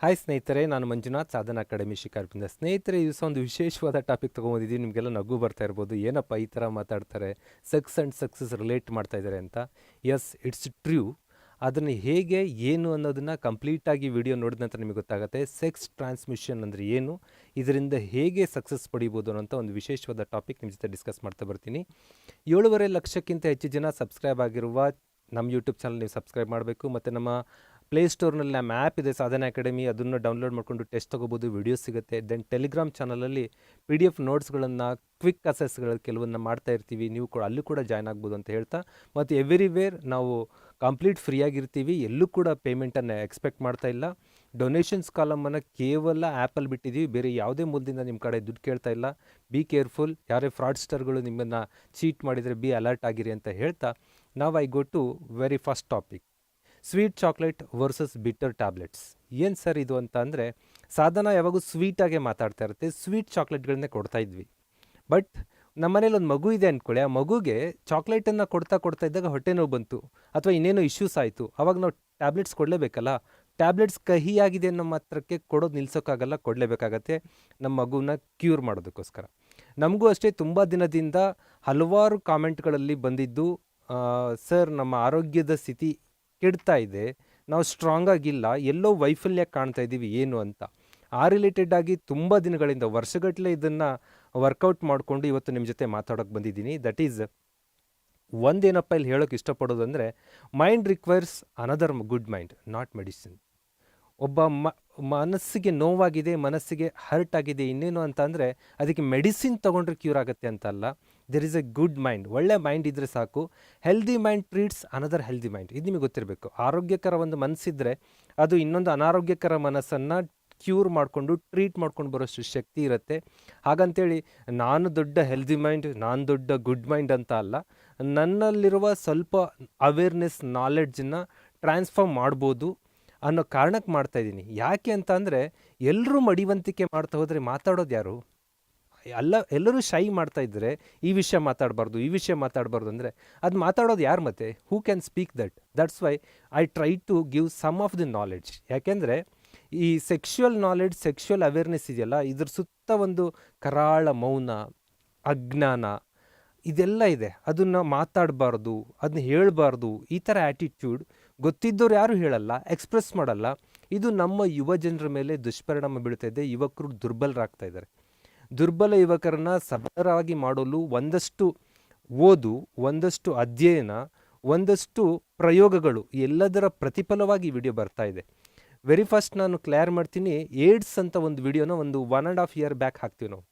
Hi ಸ್ನೇಹಿತರೆ, ನಾನು ಮಂಜುನಾಥ್, ಸಾಧನಾ academy ಶಿಕಾರ್ಪಿಂದ. ಸ್ನೇಹಿತರೆ, ಈ ದಿವಸ ಒಂದು ವಿಶೇಷವಾದ ಟಾಪಿಕ್ ತೊಗೊಂಡಿದ್ದೀವಿ. ನಿಮಗೆಲ್ಲ ನಗು ಬರ್ತಾ ಇರ್ಬೋದು, ಏನಪ್ಪ ಈ ಥರ ಮಾತಾಡ್ತಾರೆ, ಸೆಕ್ಸ್ ಆ್ಯಂಡ್ ಸಕ್ಸಸ್ ರಿಲೇಟ್ ಮಾಡ್ತಾ ಇದ್ದಾರೆ ಅಂತ. Yes, it's true. ಅದನ್ನು ಹೇಗೆ ಏನು ಅನ್ನೋದನ್ನು ಕಂಪ್ಲೀಟಾಗಿ ವಿಡಿಯೋ ನೋಡಿದ ನಂತರ ನಿಮಗೆ ಗೊತ್ತಾಗುತ್ತೆ. ಸೆಕ್ಸ್ ಟ್ರಾನ್ಸ್ಮಿಷನ್ ಅಂದರೆ ಏನು, ಇದರಿಂದ ಹೇಗೆ ಸಕ್ಸಸ್ ಪಡಿಬೋದು ಅನ್ನೋಂಥ ಒಂದು ವಿಶೇಷವಾದ ಟಾಪಿಕ್ ನಿಮ್ಮ ಜೊತೆ ಡಿಸ್ಕಸ್ ಮಾಡ್ತಾ ಬರ್ತೀನಿ. 7.5 ಲಕ್ಷಕ್ಕಿಂತ ಹೆಚ್ಚು ಜನ ಸಬ್ಸ್ಕ್ರೈಬ್ ಆಗಿರುವ ನಮ್ಮ ಯೂಟ್ಯೂಬ್ ಚಾನಲ್ ನೀವು ಸಬ್ಸ್ಕ್ರೈಬ್ ಮಾಡಬೇಕು. ಮತ್ತು ನಮ್ಮ ಪ್ಲೇಸ್ಟೋರ್ನಲ್ಲಿ ನಮ್ಮ ಆ್ಯಪ್ ಇದೆ, ಸಾಧನಾ ಅಕಾಡೆಮಿ, ಅದನ್ನು ಡೌನ್ಲೋಡ್ ಮಾಡಿಕೊಂಡು ಟೆಸ್ಟ್ ತೊಗೋಬೋದು, ವಿಡಿಯೋಸ್ ಸಿಗುತ್ತೆ. ದೆನ್ ಟೆಲಿಗ್ರಾಮ್ ಚಾನಲಲ್ಲಿ PDF ನೋಟ್ಸ್ಗಳನ್ನು, ಕ್ವಿಕ್ ಅಸೆಸ್ಗಳು ಕೆಲವನ್ನ ಮಾಡ್ತಾ ಇರ್ತೀವಿ. ನೀವು ಕೂಡ ಅಲ್ಲೂ ಕೂಡ ಜಾಯ್ನ್ ಆಗ್ಬೋದು ಅಂತ ಹೇಳ್ತಾ, ಮತ್ತು ಎವ್ರಿವೇರ್ ನಾವು ಕಂಪ್ಲೀಟ್ ಫ್ರೀಯಾಗಿರ್ತೀವಿ. ಎಲ್ಲೂ ಕೂಡ ಪೇಮೆಂಟನ್ನು ಎಕ್ಸ್ಪೆಕ್ಟ್ ಮಾಡ್ತಾ ಇಲ್ಲ. ಡೊನೇಷನ್ಸ್ ಕಾಲಮನ್ನು ಕೇವಲ ಆ್ಯಪಲ್ಲಿ ಬಿಟ್ಟಿದ್ದೀವಿ, ಬೇರೆ ಯಾವುದೇ ಮೂಲದಿಂದ ನಿಮ್ಮ ಕಡೆ ದುಡ್ಡು ಕೇಳ್ತಾ ಇಲ್ಲ. ಬಿ ಕೇರ್ಫುಲ್, ಯಾರೇ ಫ್ರಾಡ್ಸ್ಟರ್ಗಳು ನಿಮ್ಮನ್ನು ಚೀಟ್ ಮಾಡಿದರೆ ಬಿ ಅಲರ್ಟ್ ಆಗಿರಿ ಅಂತ ಹೇಳ್ತಾ, ನಾವು I go to very first topic. Sweet chocolate versus bitter tablets. ಏನು ಸರ್ ಇದು ಅಂತ ಅಂದರೆ, ಸಾಧನ ಯಾವಾಗೂ ಸ್ವೀಟಾಗೆ ಮಾತಾಡ್ತಾ ಇರುತ್ತೆ, ಸ್ವೀಟ್ ಚಾಕ್ಲೇಟ್ಗಳನ್ನೇ ಕೊಡ್ತಾ ಇದ್ವಿ. ಬಟ್ ನಮ್ಮನೇಲಿ ಒಂದು ಮಗು ಇದೆ ಅಂದ್ಕೊಳ್ಳಿ, ಆ ಮಗುಗೆ ಚಾಕ್ಲೇಟನ್ನು ಕೊಡ್ತಾ ಇದ್ದಾಗ ಹೊಟ್ಟೆ ನೋವು ಬಂತು ಅಥವಾ ಇನ್ನೇನೋ ಇಶ್ಯೂಸ್ ಆಯಿತು, ಅವಾಗ ನಾವು ಟ್ಯಾಬ್ಲೆಟ್ಸ್ ಕೊಡಲೇಬೇಕಲ್ಲ. ಟ್ಯಾಬ್ಲೆಟ್ಸ್ ಕಹಿಯಾಗಿದೆ ಅನ್ನೋ ಮಾತ್ರಕ್ಕೆ ಕೊಡೋದು ನಿಲ್ಸೋಕ್ಕಾಗಲ್ಲ, ಕೊಡಲೇಬೇಕಾಗತ್ತೆ ನಮ್ಮ ಮಗುನ ಕ್ಯೂರ್ ಮಾಡೋದಕ್ಕೋಸ್ಕರ. ನಮಗೂ ಅಷ್ಟೇ ತುಂಬ ದಿನದಿಂದ ಹಲವಾರು ಕಾಮೆಂಟ್ಗಳಲ್ಲಿ ಬಂದಿದ್ದು, ಸರ್ ನಮ್ಮ ಆರೋಗ್ಯದ ಸ್ಥಿತಿ ಕೆಡ್ತಾ ಇದೆ, ನಾವು ಸ್ಟ್ರಾಂಗ್ ಆಗಿಲ್ಲ, ಎಲ್ಲೋ ವೈಫಲ್ಯ ಕಾಣ್ತಾ ಇದ್ದೀವಿ ಏನು ಅಂತ. ಆ ರಿಲೇಟೆಡ್ ಆಗಿ ತುಂಬ ದಿನಗಳಿಂದ ವರ್ಷಗಟ್ಟಲೆ ಇದನ್ನು ವರ್ಕೌಟ್ ಮಾಡಿಕೊಂಡು ಇವತ್ತು ನಿಮ್ಮ ಜೊತೆ ಮಾತಾಡೋಕ್ಕೆ ಬಂದಿದ್ದೀನಿ. ದಟ್ ಈಸ್ ಒಂದೇನಪ್ಪ ಇಲ್ಲಿ ಹೇಳೋಕ್ಕೆ ಇಷ್ಟಪಡೋದು ಅಂದರೆ, mind requires another good mind, not medicine. ಒಬ್ಬ ಮನಸ್ಸಿಗೆ ನೋವಾಗಿದೆ, ಮನಸ್ಸಿಗೆ ಹರ್ಟ್ ಆಗಿದೆ, ಇನ್ನೇನು ಅಂತ ಅಂದರೆ ಅದಕ್ಕೆ ಮೆಡಿಸಿನ್ ತೊಗೊಂಡ್ರೆ ಕ್ಯೂರ್ ಆಗುತ್ತೆ ಅಂತ ಅಲ್ಲ. There is A good mind, ಒಳ್ಳೆ ಮೈಂಡ್ ಇದ್ದರೆ ಸಾಕು. Healthy mind treats another healthy mind, ಇದು ನಿಮಗೆ ಗೊತ್ತಿರಬೇಕು. ಆರೋಗ್ಯಕರ ಒಂದು ಮನಸ್ಸಿದ್ರೆ ಅದು ಇನ್ನೊಂದು ಅನಾರೋಗ್ಯಕರ ಮನಸ್ಸನ್ನು ಕ್ಯೂರ್ ಮಾಡಿಕೊಂಡು ಟ್ರೀಟ್ ಮಾಡ್ಕೊಂಡು ಬರೋಷ್ಟು ಶಕ್ತಿ ಇರುತ್ತೆ. ಹಾಗಂತೇಳಿ ನಾನು ದೊಡ್ಡ ಹೆಲ್ದಿ ಮೈಂಡ್, ನಾನು ದೊಡ್ಡ ಗುಡ್ ಮೈಂಡ್ ಅಂತ ಅಲ್ಲ. ನನ್ನಲ್ಲಿರುವ ಸ್ವಲ್ಪ ಅವೇರ್ನೆಸ್, ನಾಲೆಡ್ಜನ್ನು ಟ್ರಾನ್ಸ್ಫಾರ್ಮ್ ಮಾಡ್ಬೋದು ಅನ್ನೋ ಕಾರಣಕ್ಕೆ ಮಾಡ್ತಾಯಿದ್ದೀನಿ. ಯಾಕೆ ಅಂತ ಅಂದರೆ, ಎಲ್ಲರೂ ಮಡಿವಂತಿಕೆ ಮಾಡ್ತಾ ಹೋದರೆ ಮಾತಾಡೋದು ಯಾರು? ಎಲ್ಲರೂ ಶೈ ಮಾಡ್ತಾ ಇದ್ದರೆ ಈ ವಿಷಯ ಮಾತಾಡಬಾರ್ದು, ಈ ವಿಷಯ ಮಾತಾಡಬಾರ್ದು ಅಂದರೆ ಅದು ಮಾತಾಡೋದು ಯಾರು? ಮತ್ತೆ who can speak that? That's why I try to give some of the knowledge. ಯಾಕೆಂದರೆ ಈ ಸೆಕ್ಷುವಲ್ ನಾಲೆಡ್ಜ್, ಸೆಕ್ಷುವಲ್ ಅವೇರ್ನೆಸ್ ಇದೆಯಲ್ಲ, ಇದ್ರ ಸುತ್ತ ಒಂದು ಕರಾಳ ಮೌನ, ಅಜ್ಞಾನ ಇದೆಲ್ಲ ಇದೆ. ಅದನ್ನು ಮಾತಾಡಬಾರ್ದು, ಅದನ್ನ ಹೇಳಬಾರ್ದು, ಈ ಥರ ಆ್ಯಟಿಟ್ಯೂಡ್ ಗೊತ್ತಿದ್ದವ್ರು ಯಾರು ಹೇಳಲ್ಲ, ಎಕ್ಸ್ಪ್ರೆಸ್ ಮಾಡಲ್ಲ. ಇದು ನಮ್ಮ ಯುವ ಜನರ ಮೇಲೆ ದುಷ್ಪರಿಣಾಮ ಬೀಳ್ತಾ ಇದೆ. ಯುವಕರು ದುರ್ಬಲರಾಗ್ತಾ ಇದ್ದಾರೆ. ದುರ್ಬಲ ಯುವಕರನ್ನು ಸಬಲರಾಗಿ ಮಾಡಲು ಒಂದಷ್ಟು ಓದು, ಒಂದಷ್ಟು ಅಧ್ಯಯನ, ಒಂದಷ್ಟು ಪ್ರಯೋಗಗಳು, ಎಲ್ಲದರ ಪ್ರತಿಫಲವಾಗಿ ವಿಡಿಯೋ ಬರ್ತಾ ಇದೆ. ವೆರಿ ಫಸ್ಟ್ ನಾನು ಕ್ಲಿಯರ್ ಮಾಡ್ತೀನಿ, ಏಡ್ಸ್ ಅಂತ ಒಂದು ವಿಡಿಯೋನ ಒಂದು 1.5 year ಬ್ಯಾಕ್ ಹಾಕ್ತೀವಿ ನಾವು.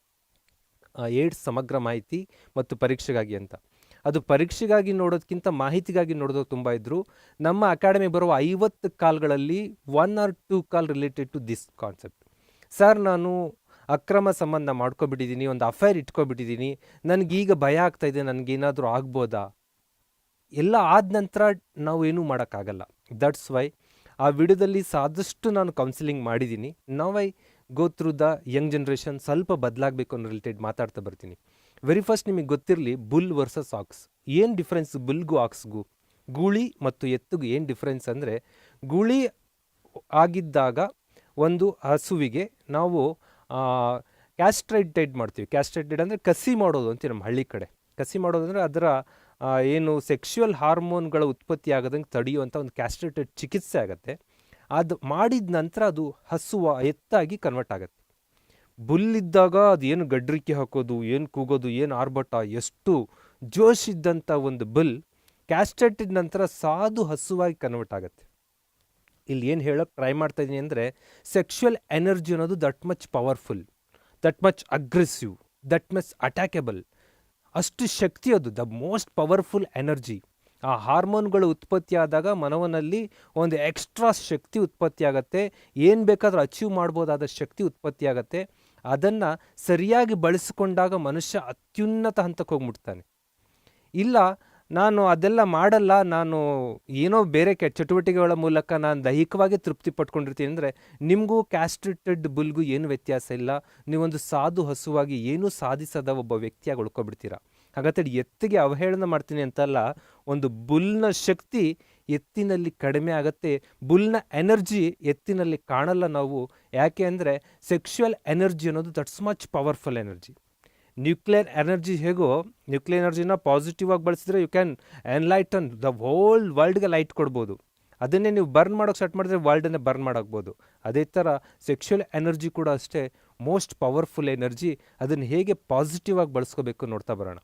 ಏಡ್ಸ್ ಸಮಗ್ರ ಮಾಹಿತಿ ಮತ್ತು ಪರೀಕ್ಷೆಗಾಗಿ ಅಂತ. ಅದು ಪರೀಕ್ಷೆಗಾಗಿ ನೋಡೋದಕ್ಕಿಂತ ಮಾಹಿತಿಗಾಗಿ ನೋಡೋದು ತುಂಬ ಇದ್ದರು. ನಮ್ಮ ಅಕಾಡೆಮಿ ಬರುವ 50 ಕಾಲ್ಗಳಲ್ಲಿ 1 or 2 call related to this concept. Sir, ನಾನು ಅಕ್ರಮ ಸಂಬಂಧ ಮಾಡ್ಕೊಬಿಟ್ಟಿದ್ದೀನಿ, ಒಂದು ಅಫೈರ್ ಇಟ್ಕೊಬಿಟ್ಟಿದ್ದೀನಿ, ನನಗೀಗ ಭಯ ಆಗ್ತಾಯಿದೆ, ನನಗೇನಾದರೂ ಆಗ್ಬೋದಾ? ಎಲ್ಲ ಆದ ನಂತರ ನಾವು ಏನೂ ಮಾಡೋಕ್ಕಾಗಲ್ಲ. ದಟ್ಸ್ ವೈ ಆ ವಿಡಿಯೋದಲ್ಲಿ ಸಾದಷ್ಟು ನಾನು ಕೌನ್ಸಿಲಿಂಗ್ ಮಾಡಿದ್ದೀನಿ. Now I go through the Young generation, ಸ್ವಲ್ಪ ಬದಲಾಗಬೇಕು ಅನ್ನೋ ರಿಲೇಟೆಡ್ ಮಾತಾಡ್ತಾ ಬರ್ತೀನಿ. ವೆರಿ ಫಸ್ಟ್ ನಿಮಗೆ ಗೊತ್ತಿರಲಿ, ಬುಲ್ ವರ್ಸಸ್ ಆಕ್ಸ್. ಏನು ಡಿಫ್ರೆನ್ಸ್ ಬುಲ್ಗೂ ಆಕ್ಸ್ಗೂ? ಗೂಳಿ ಮತ್ತು ಎತ್ತುಗೂ ಏನು ಡಿಫ್ರೆನ್ಸ್ ಅಂದರೆ, ಗೂಳಿ ಆಗಿದ್ದಾಗ ಒಂದು ಹಸುವಿಗೆ ನಾವು ಕ್ಯಾಸ್ಟ್ರೇಟೆಡ್ ಮಾಡ್ತೀವಿ. ಕ್ಯಾಸ್ಟ್ರೇಟೆಡ್ ಅಂದರೆ ಕಸಿ ಮಾಡೋದು ಅಂತೀವಿ ನಮ್ಮ ಹಳ್ಳಿ ಕಡೆ. ಕಸಿ ಮಾಡೋದಂದರೆ ಅದರ ಏನು ಸೆಕ್ಷುವಲ್ ಹಾರ್ಮೋನ್ಗಳ ಉತ್ಪತ್ತಿ ಆಗೋದಂಗೆ ತಡೆಯುವಂಥ ಒಂದು ಕ್ಯಾಸ್ಟ್ರೇಟೆಡ್ ಚಿಕಿತ್ಸೆ ಆಗುತ್ತೆ. ಅದು ಮಾಡಿದ ನಂತರ ಅದು ಎತ್ತಾಗಿ ಕನ್ವರ್ಟ್ ಆಗುತ್ತೆ. ಬುಲ್ಲಿದ್ದಾಗ ಅದು ಏನು ಗಡ್ರಿಕೆ ಹಾಕೋದು, ಏನು ಕೂಗೋದು, ಏನು ಆರ್ಭಟ, ಎಷ್ಟು ಜೋಶ್ ಇದ್ದಂಥ ಒಂದು ಬುಲ್ ಕ್ಯಾಸ್ಟ್ರೇಟೆಡ್ ನಂತರ ಸಾಧು ಹಸುವಾಗಿ ಕನ್ವರ್ಟ್ ಆಗುತ್ತೆ. ಇಲ್ಲಿ ಏನು ಹೇಳೋಕ್ಕೆ ಟ್ರೈ ಮಾಡ್ತಾ ಇದ್ದೀನಿ ಅಂದರೆ, ಸೆಕ್ಷುವಲ್ ಎನರ್ಜಿ ಅನ್ನೋದು that much powerful, that much aggressive, that much attackable. ಅಷ್ಟು ಶಕ್ತಿ, ಅದು ದ ಮೋಸ್ಟ್ ಪವರ್ಫುಲ್ ಎನರ್ಜಿ. ಆ ಹಾರ್ಮೋನ್ಗಳು ಉತ್ಪತ್ತಿ ಆದಾಗ ಮನವನಲ್ಲಿ ಒಂದು ಎಕ್ಸ್ಟ್ರಾ ಶಕ್ತಿ ಉತ್ಪತ್ತಿ ಆಗುತ್ತೆ. ಏನು ಬೇಕಾದರೂ ಅಚೀವ್ ಮಾಡ್ಬೋದಾದ ಶಕ್ತಿ ಉತ್ಪತ್ತಿ ಆಗುತ್ತೆ. ಅದನ್ನು ಸರಿಯಾಗಿ ಬಳಸಿಕೊಂಡಾಗ ಮನುಷ್ಯ ಅತ್ಯುನ್ನತ ಹಂತಕ್ಕೆ ಹೋಗ್ಬಿಡ್ತಾನೆ. ಇಲ್ಲ, ನಾನು ಅದೆಲ್ಲ ಮಾಡಲ್ಲ, ನಾನು ಏನೋ ಬೇರೆ ಚಟುವಟಿಕೆಗಳ ಮೂಲಕ ನಾನು ದೈಹಿಕವಾಗಿ ತೃಪ್ತಿ ಪಟ್ಕೊಂಡಿರ್ತೀನಿ ಅಂದರೆ, ನಿಮಗೂ ಕ್ಯಾಸ್ಟ್ರೇಟೆಡ್ ಬುಲ್ಗೂ ಏನು ವ್ಯತ್ಯಾಸ ಇಲ್ಲ. ನೀವೊಂದು ಸಾಧು ಹಸುವಾಗಿ ಏನೂ ಸಾಧಿಸದ ಒಬ್ಬ ವ್ಯಕ್ತಿಯಾಗಿ ಉಳ್ಕೊಬಿಡ್ತೀರ. ಹಾಗಾದ್ರೆ ಎತ್ತಿಗೆ ಅವಹೇಳನ ಮಾಡ್ತೀನಿ ಅಂತಲ್ಲ, ಒಂದು ಬುಲ್ನ ಶಕ್ತಿ ಎತ್ತಿನಲ್ಲಿ ಕಡಿಮೆ ಆಗುತ್ತೆ. ಬುಲ್ನ ಎನರ್ಜಿ ಎತ್ತಿನಲ್ಲಿ ಕಾಣಲ್ಲ ನಾವು. ಯಾಕೆ ಅಂದರೆ ಸೆಕ್ಷುವಲ್ ಎನರ್ಜಿ ಅನ್ನೋದು that's much powerful energy. Nuclear energy ಹೇಗೋ, ನ್ಯೂಕ್ಲಿಯರ್ ಎನರ್ಜಿನ ಪಾಸಿಟಿವ್ ಆಗಿ ಬಳಸಿದ್ರೆ you can enlighten the whole ವರ್ಲ್ಡ್ಗೆ ಲೈಟ್ ಕೊಡ್ಬೋದು. ಅದನ್ನೇ ನೀವು ಬರ್ನ್ ಮಾಡೋಕ್ಕೆ ಸ್ಟಾರ್ಟ್ ಮಾಡಿದ್ರೆ ವರ್ಲ್ಡನ್ನೇ ಬರ್ನ್ ಮಾಡೋಕ್ಬೋದು. ಅದೇ ಥರ ಸೆಕ್ಷುವಲ್ ಎನರ್ಜಿ ಕೂಡ ಅಷ್ಟೇ ಮೋಸ್ಟ್ ಪವರ್ಫುಲ್ ಎನರ್ಜಿ. ಅದನ್ನು ಹೇಗೆ ಪಾಸಿಟಿವ್ ಆಗಿ ಬಳಸ್ಕೋಬೇಕು ನೋಡ್ತಾ ಬರೋಣ.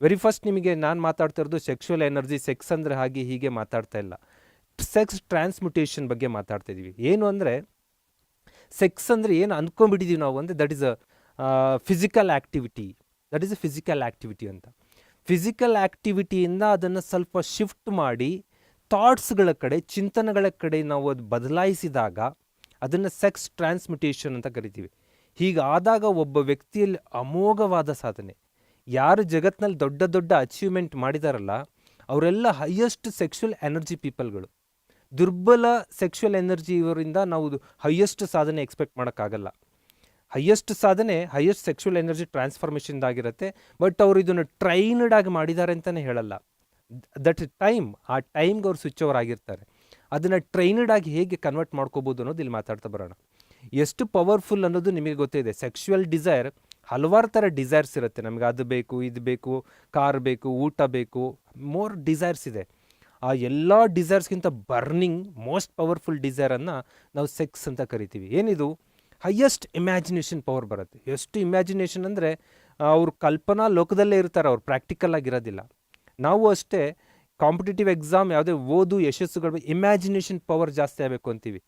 ವೆರಿ ಫಸ್ಟ್ ನಿಮಗೆ ನಾನು ಮಾತಾಡ್ತಾ ಇರೋದು ಸೆಕ್ಷುವಲ್ ಎನರ್ಜಿ, ಸೆಕ್ಸ್ ಅಂದರೆ ಹಾಗೆ ಹೀಗೆ ಮಾತಾಡ್ತಾ ಇಲ್ಲ, ಸೆಕ್ಸ್ ಟ್ರಾನ್ಸ್ಮ್ಯುಟೇಷನ್ ಬಗ್ಗೆ ಮಾತಾಡ್ತಾ ಇದ್ದೀವಿ. ಏನು ಅಂದರೆ ಸೆಕ್ಸ್ ಅಂದರೆ ಏನು ಅಂದ್ಕೊಂಡ್ಬಿಟ್ಟಿದ್ದೀವಿ ನಾವು ಅಂದರೆ that is a physical activity, that is a physical activity ಅಂತ. ಫಿಸಿಕಲ್ ಆ್ಯಕ್ಟಿವಿಟಿಯಿಂದ ಅದನ್ನು ಸ್ವಲ್ಪ ಶಿಫ್ಟ್ ಮಾಡಿ ಥಾಟ್ಸ್ಗಳ ಕಡೆ, ಚಿಂತನೆಗಳ ಕಡೆ ನಾವು ಅದು ಬದಲಾಯಿಸಿದಾಗ ಅದನ್ನು ಸೆಕ್ಸ್ ಟ್ರಾನ್ಸ್ಮ್ಯುಟೇಷನ್ ಅಂತ ಕರಿತೀವಿ. ಹೀಗಾದಾಗ ಒಬ್ಬ ವ್ಯಕ್ತಿಯಲ್ಲಿ ಅಮೋಘವಾದ ಸಾಧನೆ, ಯಾರು ಜಗತ್ತಿನಲ್ಲಿ ದೊಡ್ಡ ದೊಡ್ಡ ಅಚೀವ್ಮೆಂಟ್ ಮಾಡಿದಾರಲ್ಲ ಅವರೆಲ್ಲ ಹೈಯೆಸ್ಟ್ ಸೆಕ್ಷುವಲ್ ಎನರ್ಜಿ ಪೀಪಲ್ಗಳು. ದುರ್ಬಲ ಸೆಕ್ಷುವಲ್ ಎನರ್ಜಿ ಇವರಿಂದ ನಾವು ಹೈಯೆಸ್ಟ್ ಸಾಧನೆ ಎಕ್ಸ್ಪೆಕ್ಟ್ ಮಾಡೋಕ್ಕಾಗಲ್ಲ. ಹೈಯೆಸ್ಟ್ ಸಾಧನೆ ಹೈಯೆಸ್ಟ್ ಸೆಕ್ಷುವಲ್ ಎನರ್ಜಿ ಟ್ರಾನ್ಸ್ಫಾರ್ಮೇಷನ್ದಾಗಿರುತ್ತೆ. ಬಟ್ ಅವರು ಇದನ್ನು ಟ್ರೈನ್ಡ್ ಆಗಿ ಮಾಡಿದ್ದಾರೆ ಅಂತಲೇ ಹೇಳಲ್ಲ. ದಟ್ ಟೈಮ್, ಆ ಟೈಮ್ಗೆ ಅವ್ರು ಸ್ವಿಚ್ ಓವರ್ ಆಗಿರ್ತಾರೆ. ಅದನ್ನು ಟ್ರೈನ್ಡ್ ಆಗಿ ಹೇಗೆ ಕನ್ವರ್ಟ್ ಮಾಡ್ಕೋಬೋದು ಅನ್ನೋದು ಇಲ್ಲಿ ಮಾತಾಡ್ತಾ ಬರೋಣ. ಎಷ್ಟು ಪವರ್ಫುಲ್ ಅನ್ನೋದು ನಿಮಗೆ ಗೊತ್ತಿದೆ. ಸೆಕ್ಷುವಲ್ ಡಿಸೈರ್ ಹಲವಾರು ಥರ ಡಿಸೈರ್ಸ್ ಇರುತ್ತೆ. ನಮಗೆ ಅದು ಬೇಕು, ಇದು ಬೇಕು, ಕಾರ್ ಬೇಕು, ಊಟ ಬೇಕು, ಮೋರ್ ಡಿಸೈರ್ಸ್ ಇದೆ. ಆ ಎಲ್ಲ ಡಿಸೈರ್ಸ್ಗಿಂತ ಬರ್ನಿಂಗ್ ಮೋಸ್ಟ್ ಪವರ್ಫುಲ್ ಡಿಸೈರನ್ನು ನಾವು ಸೆಕ್ಸ್ ಅಂತ ಕರಿತೀವಿ. ಏನಿದು ಹೈಯೆಸ್ಟ್ ಇಮ್ಯಾಜಿನೇಷನ್ ಪವರ್ ಬರುತ್ತೆ. ಎಷ್ಟು ಇಮ್ಯಾಜಿನೇಷನ್ ಅಂದರೆ ಅವ್ರ ಕಲ್ಪನಾ ಲೋಕದಲ್ಲೇ ಇರ್ತಾರೆ, ಅವ್ರು ಪ್ರಾಕ್ಟಿಕಲ್ ಆಗಿರೋದಿಲ್ಲ. ನಾವು ಅಷ್ಟೇ ಕಾಂಪಿಟೇಟಿವ್ ಎಕ್ಸಾಮ್ ಯಾವುದೇ ಓದು ಯಶಸ್ಸುಗಳು ಇಮ್ಯಾಜಿನೇಷನ್ ಪವರ್ ಜಾಸ್ತಿ ಆಗಬೇಕು ಅಂತೀವಿ.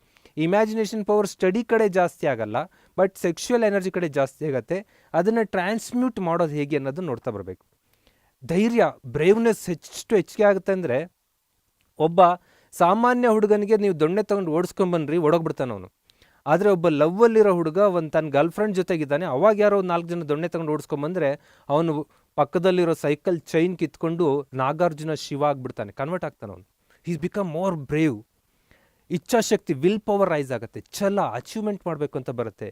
ಇಮ್ಯಾಜಿನೇಷನ್ ಪವರ್ ಸ್ಟಡಿ ಕಡೆ ಜಾಸ್ತಿ ಆಗಲ್ಲ, ಬಟ್ ಸೆಕ್ಷುವಲ್ ಎನರ್ಜಿ ಕಡೆ ಜಾಸ್ತಿ ಆಗುತ್ತೆ. ಅದನ್ನು ಟ್ರಾನ್ಸ್ಮ್ಯೂಟ್ ಮಾಡೋದು ಹೇಗೆ ಅನ್ನೋದು ನೋಡ್ತಾ ಬರಬೇಕು. ಧೈರ್ಯ, ಬ್ರೇವ್ನೆಸ್ ಎಷ್ಟು ಹೆಚ್ಚಿಗೆ ಆಗುತ್ತೆ ಅಂದರೆ ಒಬ್ಬ ಸಾಮಾನ್ಯ ಹುಡುಗನಿಗೆ ನೀವು ದೊಣ್ಣೆ ತೊಗೊಂಡು ಓಡಿಸ್ಕೊಂಬನ್ರಿ ಓಡೋಗ್ಬಿಡ್ತಾನೆ ಅವನು. ಆದರೆ ಒಬ್ಬ ಲವ್ವಲ್ಲಿರೋ ಹುಡುಗ ಒಂದು ತನ್ನ ಗರ್ಲ್ ಫ್ರೆಂಡ್ ಜೊತೆಗಿದ್ದಾನೆ, ಅವಾಗ ಯಾರೋ ಒಂದು 4 ಜನ ದೊಣ್ಣೆ ತೊಗೊಂಡು ಓಡಿಸ್ಕೊಂಬಂದರೆ ಅವನು ಪಕ್ಕದಲ್ಲಿರೋ ಸೈಕಲ್ ಚೈನ್ ಕಿತ್ಕೊಂಡು ನಾಗಾರ್ಜುನ ಶಿವ ಆಗಿಬಿಡ್ತಾನೆ, ಕನ್ವರ್ಟ್ ಆಗ್ತಾನೆ ಅವನು. Is become more brave. ಇಚ್ಛಾಶಕ್ತಿ, ವಿಲ್ ಪವರ್ ರೈಸ್ ಆಗುತ್ತೆ, ಛಲ, ಅಚೀವ್ಮೆಂಟ್ ಮಾಡಬೇಕು ಅಂತ ಬರುತ್ತೆ.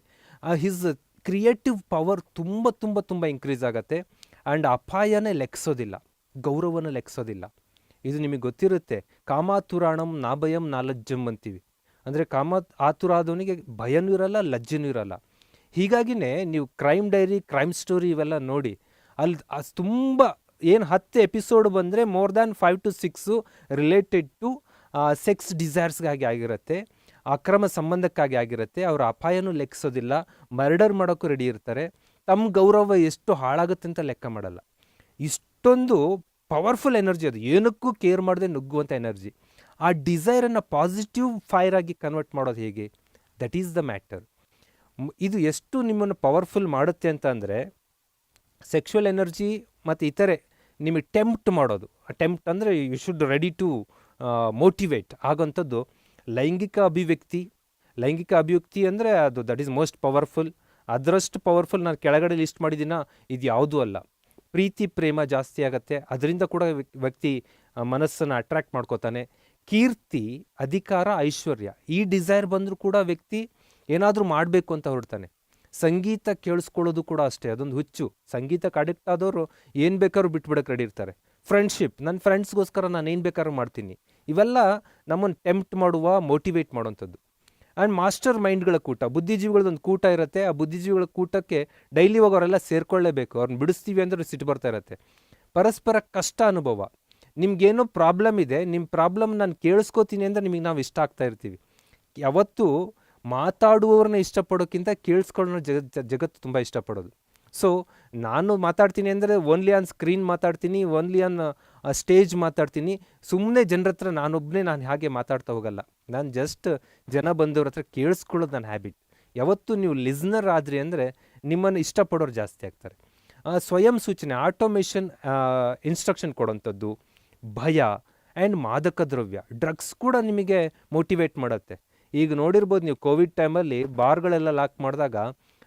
ಹಿಸ್ ಕ್ರಿಯೇಟಿವ್ ಪವರ್ ತುಂಬ ತುಂಬ ತುಂಬ ಇನ್ಕ್ರೀಸ್ ಆಗುತ್ತೆ. ಆ್ಯಂಡ್ ಅಪಾಯನೇ ಲೆಕ್ಸೋದಿಲ್ಲ, ಗೌರವನ ಲೆಕ್ಸೋದಿಲ್ಲ. ಇದು ನಿಮಗೆ ಗೊತ್ತಿರುತ್ತೆ. ಕಾಮಾತುರಾಣಂ ನಾಭಯಂ ನಾಲಜ್ಜಂ ಅಂತೀವಿ. ಅಂದರೆ ಆತುರ ಆದವನಿಗೆ ಭಯನೂ ಇರಲ್ಲ, ಲಜ್ಜೆನೂ ಇರಲ್ಲ. ಹೀಗಾಗಿನೇ ನೀವು ಕ್ರೈಮ್ ಡೈರಿ, ಕ್ರೈಮ್ ಸ್ಟೋರಿ ಇವೆಲ್ಲ ನೋಡಿ, ಅಲ್ಲಿ ತುಂಬ ಏನು 10 ಎಪಿಸೋಡ್ ಬಂದರೆ more than 5 to 6 related to sex ಡಿಸೈರ್ಸ್ಗಾಗಿ ಆಗಿರುತ್ತೆ, ಅಕ್ರಮ ಸಂಬಂಧಕ್ಕಾಗಿ ಆಗಿರುತ್ತೆ. ಅವರ ಅಪಾಯನೂ ಲೆಕ್ಸೋದಿಲ್ಲ, ಮರ್ಡರ್ ಮಾಡೋಕ್ಕೂ ರೆಡಿ ಇರ್ತಾರೆ. ತಮ್ಮ ಗೌರವ ಎಷ್ಟು ಹಾಳಾಗುತ್ತೆ ಅಂತ ಲೆಕ್ಕ ಮಾಡಲ್ಲ. ಇಷ್ಟೊಂದು ಪವರ್ಫುಲ್ ಎನರ್ಜಿ, ಅದು ಏನಕ್ಕೂ ಕೇರ್ ಮಾಡದೆ ನುಗ್ಗುವಂಥ ಎನರ್ಜಿ. ಆ ಡಿಸೈರನ್ನು ಪಾಸಿಟಿವ್ ಫೈರ್ ಆಗಿ ಕನ್ವರ್ಟ್ ಮಾಡೋದು ಹೇಗೆ, ದಟ್ ಈಸ್ ದ ಮ್ಯಾಟರ್. ಇದು ಎಷ್ಟು ನಿಮ್ಮನ್ನು ಪವರ್ಫುಲ್ ಮಾಡುತ್ತೆ ಅಂತ ಅಂದರೆ ಸೆಕ್ಷುವಲ್ ಎನರ್ಜಿ ಮತ್ತು ಇತರೆ ನಿಮಗೆ ಟೆಂಪ್ಟ್ ಮಾಡೋದು. ಟೆಂಪ್ಟ್ ಅಂದರೆ you should ready to motivate ಆಗೋಂಥದ್ದು ಲೈಂಗಿಕ ಅಭಿವ್ಯಕ್ತಿ ಅಂದರೆ ಅದು ದಟ್ ಈಸ್ ಮೋಸ್ಟ್ ಪವರ್ಫುಲ್. ಅದರಷ್ಟು ಪವರ್ಫುಲ್ ನಾನು ಕೆಳಗಡೆ ಲಿಸ್ಟ್ ಮಾಡಿದ್ದೀನ, ಇದು ಯಾವುದೂ ಅಲ್ಲ. ಪ್ರೀತಿ ಪ್ರೇಮ ಜಾಸ್ತಿ ಆಗುತ್ತೆ, ಅದರಿಂದ ಕೂಡ ವ್ಯಕ್ತಿ ಮನಸ್ಸನ್ನು ಅಟ್ರ್ಯಾಕ್ಟ್ ಮಾಡ್ಕೋತಾನೆ. ಕೀರ್ತಿ, ಅಧಿಕಾರ, ಐಶ್ವರ್ಯ, ಈ ಡಿಸೈರ್ ಬಂದರೂ ಕೂಡ ವ್ಯಕ್ತಿ ಏನಾದರೂ ಮಾಡಬೇಕು ಅಂತ ಹೊರಡ್ತಾನೆ. ಸಂಗೀತ ಕೇಳಿಸ್ಕೊಳ್ಳೋದು ಕೂಡ ಅಷ್ಟೇ, ಅದೊಂದು ಹುಚ್ಚು. ಸಂಗೀತಕ್ಕೆ ಅಡಿಕ್ಟ್ ಆದವರು ಏನು ಬೇಕಾದ್ರೂ ಬಿಟ್ಬಿಡಕ್ಕೆ ರೆಡಿ ಇರ್ತಾರೆ. ಫ್ರೆಂಡ್ಶಿಪ್, ನನ್ನ ಫ್ರೆಂಡ್ಸ್ಗೋಸ್ಕರ ನಾನು ಏನು ಬೇಕಾದ್ರೂ ಮಾಡ್ತೀನಿ. ಇವೆಲ್ಲ ನಮ್ಮನ್ನು ಟೆಂಪ್ಟ್ ಮಾಡುವ, ಮೋಟಿವೇಟ್ ಮಾಡುವಂಥದ್ದು. ಆ್ಯಂಡ್ ಮಾಸ್ಟರ್ ಮೈಂಡ್ಗಳ ಕೂಟ, ಬುದ್ಧಿಜೀವಿಗಳದೊಂದು ಕೂಟ ಇರುತ್ತೆ. ಆ ಬುದ್ಧಿಜೀವಿಗಳ ಕೂಟಕ್ಕೆ ಡೈಲಿ ಹೋಗೋರೆಲ್ಲ ಸೇರ್ಕೊಳ್ಳೇಬೇಕು. ಅವ್ರನ್ನ ಬಿಡಿಸ್ತೀವಿ ಅಂದರೆ ಸಿಟ್ಟು ಬರ್ತಾ ಇರುತ್ತೆ. ಪರಸ್ಪರ ಕಷ್ಟ ಅನುಭವ, ನಿಮ್ಗೇನೋ ಪ್ರಾಬ್ಲಮ್ ಇದೆ, ನಿಮ್ಮ ಪ್ರಾಬ್ಲಮ್ ನಾನು ಕೇಳಿಸ್ಕೋತೀನಿ ಅಂದರೆ ನಿಮಗೆ ನಾವು ಇಷ್ಟ ಆಗ್ತಾ ಇರ್ತೀವಿ. ಯಾವತ್ತೂ ಮಾತಾಡುವವ್ರನ್ನ ಇಷ್ಟಪಡೋಕ್ಕಿಂತ ಕೇಳಿಸ್ಕೊಳ್ಳೋ ಜಗತ್ತು ತುಂಬ ಇಷ್ಟಪಡೋದು. ಸೊ ನಾನು ಮಾತಾಡ್ತೀನಿ ಅಂದರೆ ಓನ್ಲಿ ಆನ್ ಸ್ಕ್ರೀನ್ ಮಾತಾಡ್ತೀನಿ, ಓನ್ಲಿ ಆನ್ ಸ್ಟೇಜ್ ಮಾತಾಡ್ತೀನಿ. ಸುಮ್ಮನೆ ಜನರ ಹತ್ರ ನಾನು ಹಾಗೆ ಮಾತಾಡ್ತಾ ಹೋಗಲ್ಲ. ನಾನು ಜಸ್ಟ್ ಜನ ಬಂದವ್ರ ಹತ್ರ ಕೇಳಿಸ್ಕೊಳ್ಳೋದು ನನ್ನ ಹ್ಯಾಬಿಟ್. ಯಾವತ್ತೂ ನೀವು ಲಿಸ್ನರ್ ಆದ್ರಿ ಅಂದರೆ ನಿಮ್ಮನ್ನು ಇಷ್ಟಪಡೋರು ಜಾಸ್ತಿ ಆಗ್ತಾರೆ. ಸ್ವಯಂ ಸೂಚನೆ, ಆಟೋಮೇಷನ್, ಇನ್ಸ್ಟ್ರಕ್ಷನ್ ಕೊಡೋಂಥದ್ದು, ಭಯ ಆ್ಯಂಡ್ ಮಾದಕ ದ್ರವ್ಯ, ಡ್ರಗ್ಸ್ ಕೂಡ ನಿಮಗೆ ಮೋಟಿವೇಟ್ ಮಾಡುತ್ತೆ. ಈಗ ನೋಡಿರ್ಬೋದು ನೀವು, ಕೋವಿಡ್ ಟೈಮಲ್ಲಿ ಬಾರ್ಗಳೆಲ್ಲ ಲಾಕ್ ಮಾಡಿದಾಗ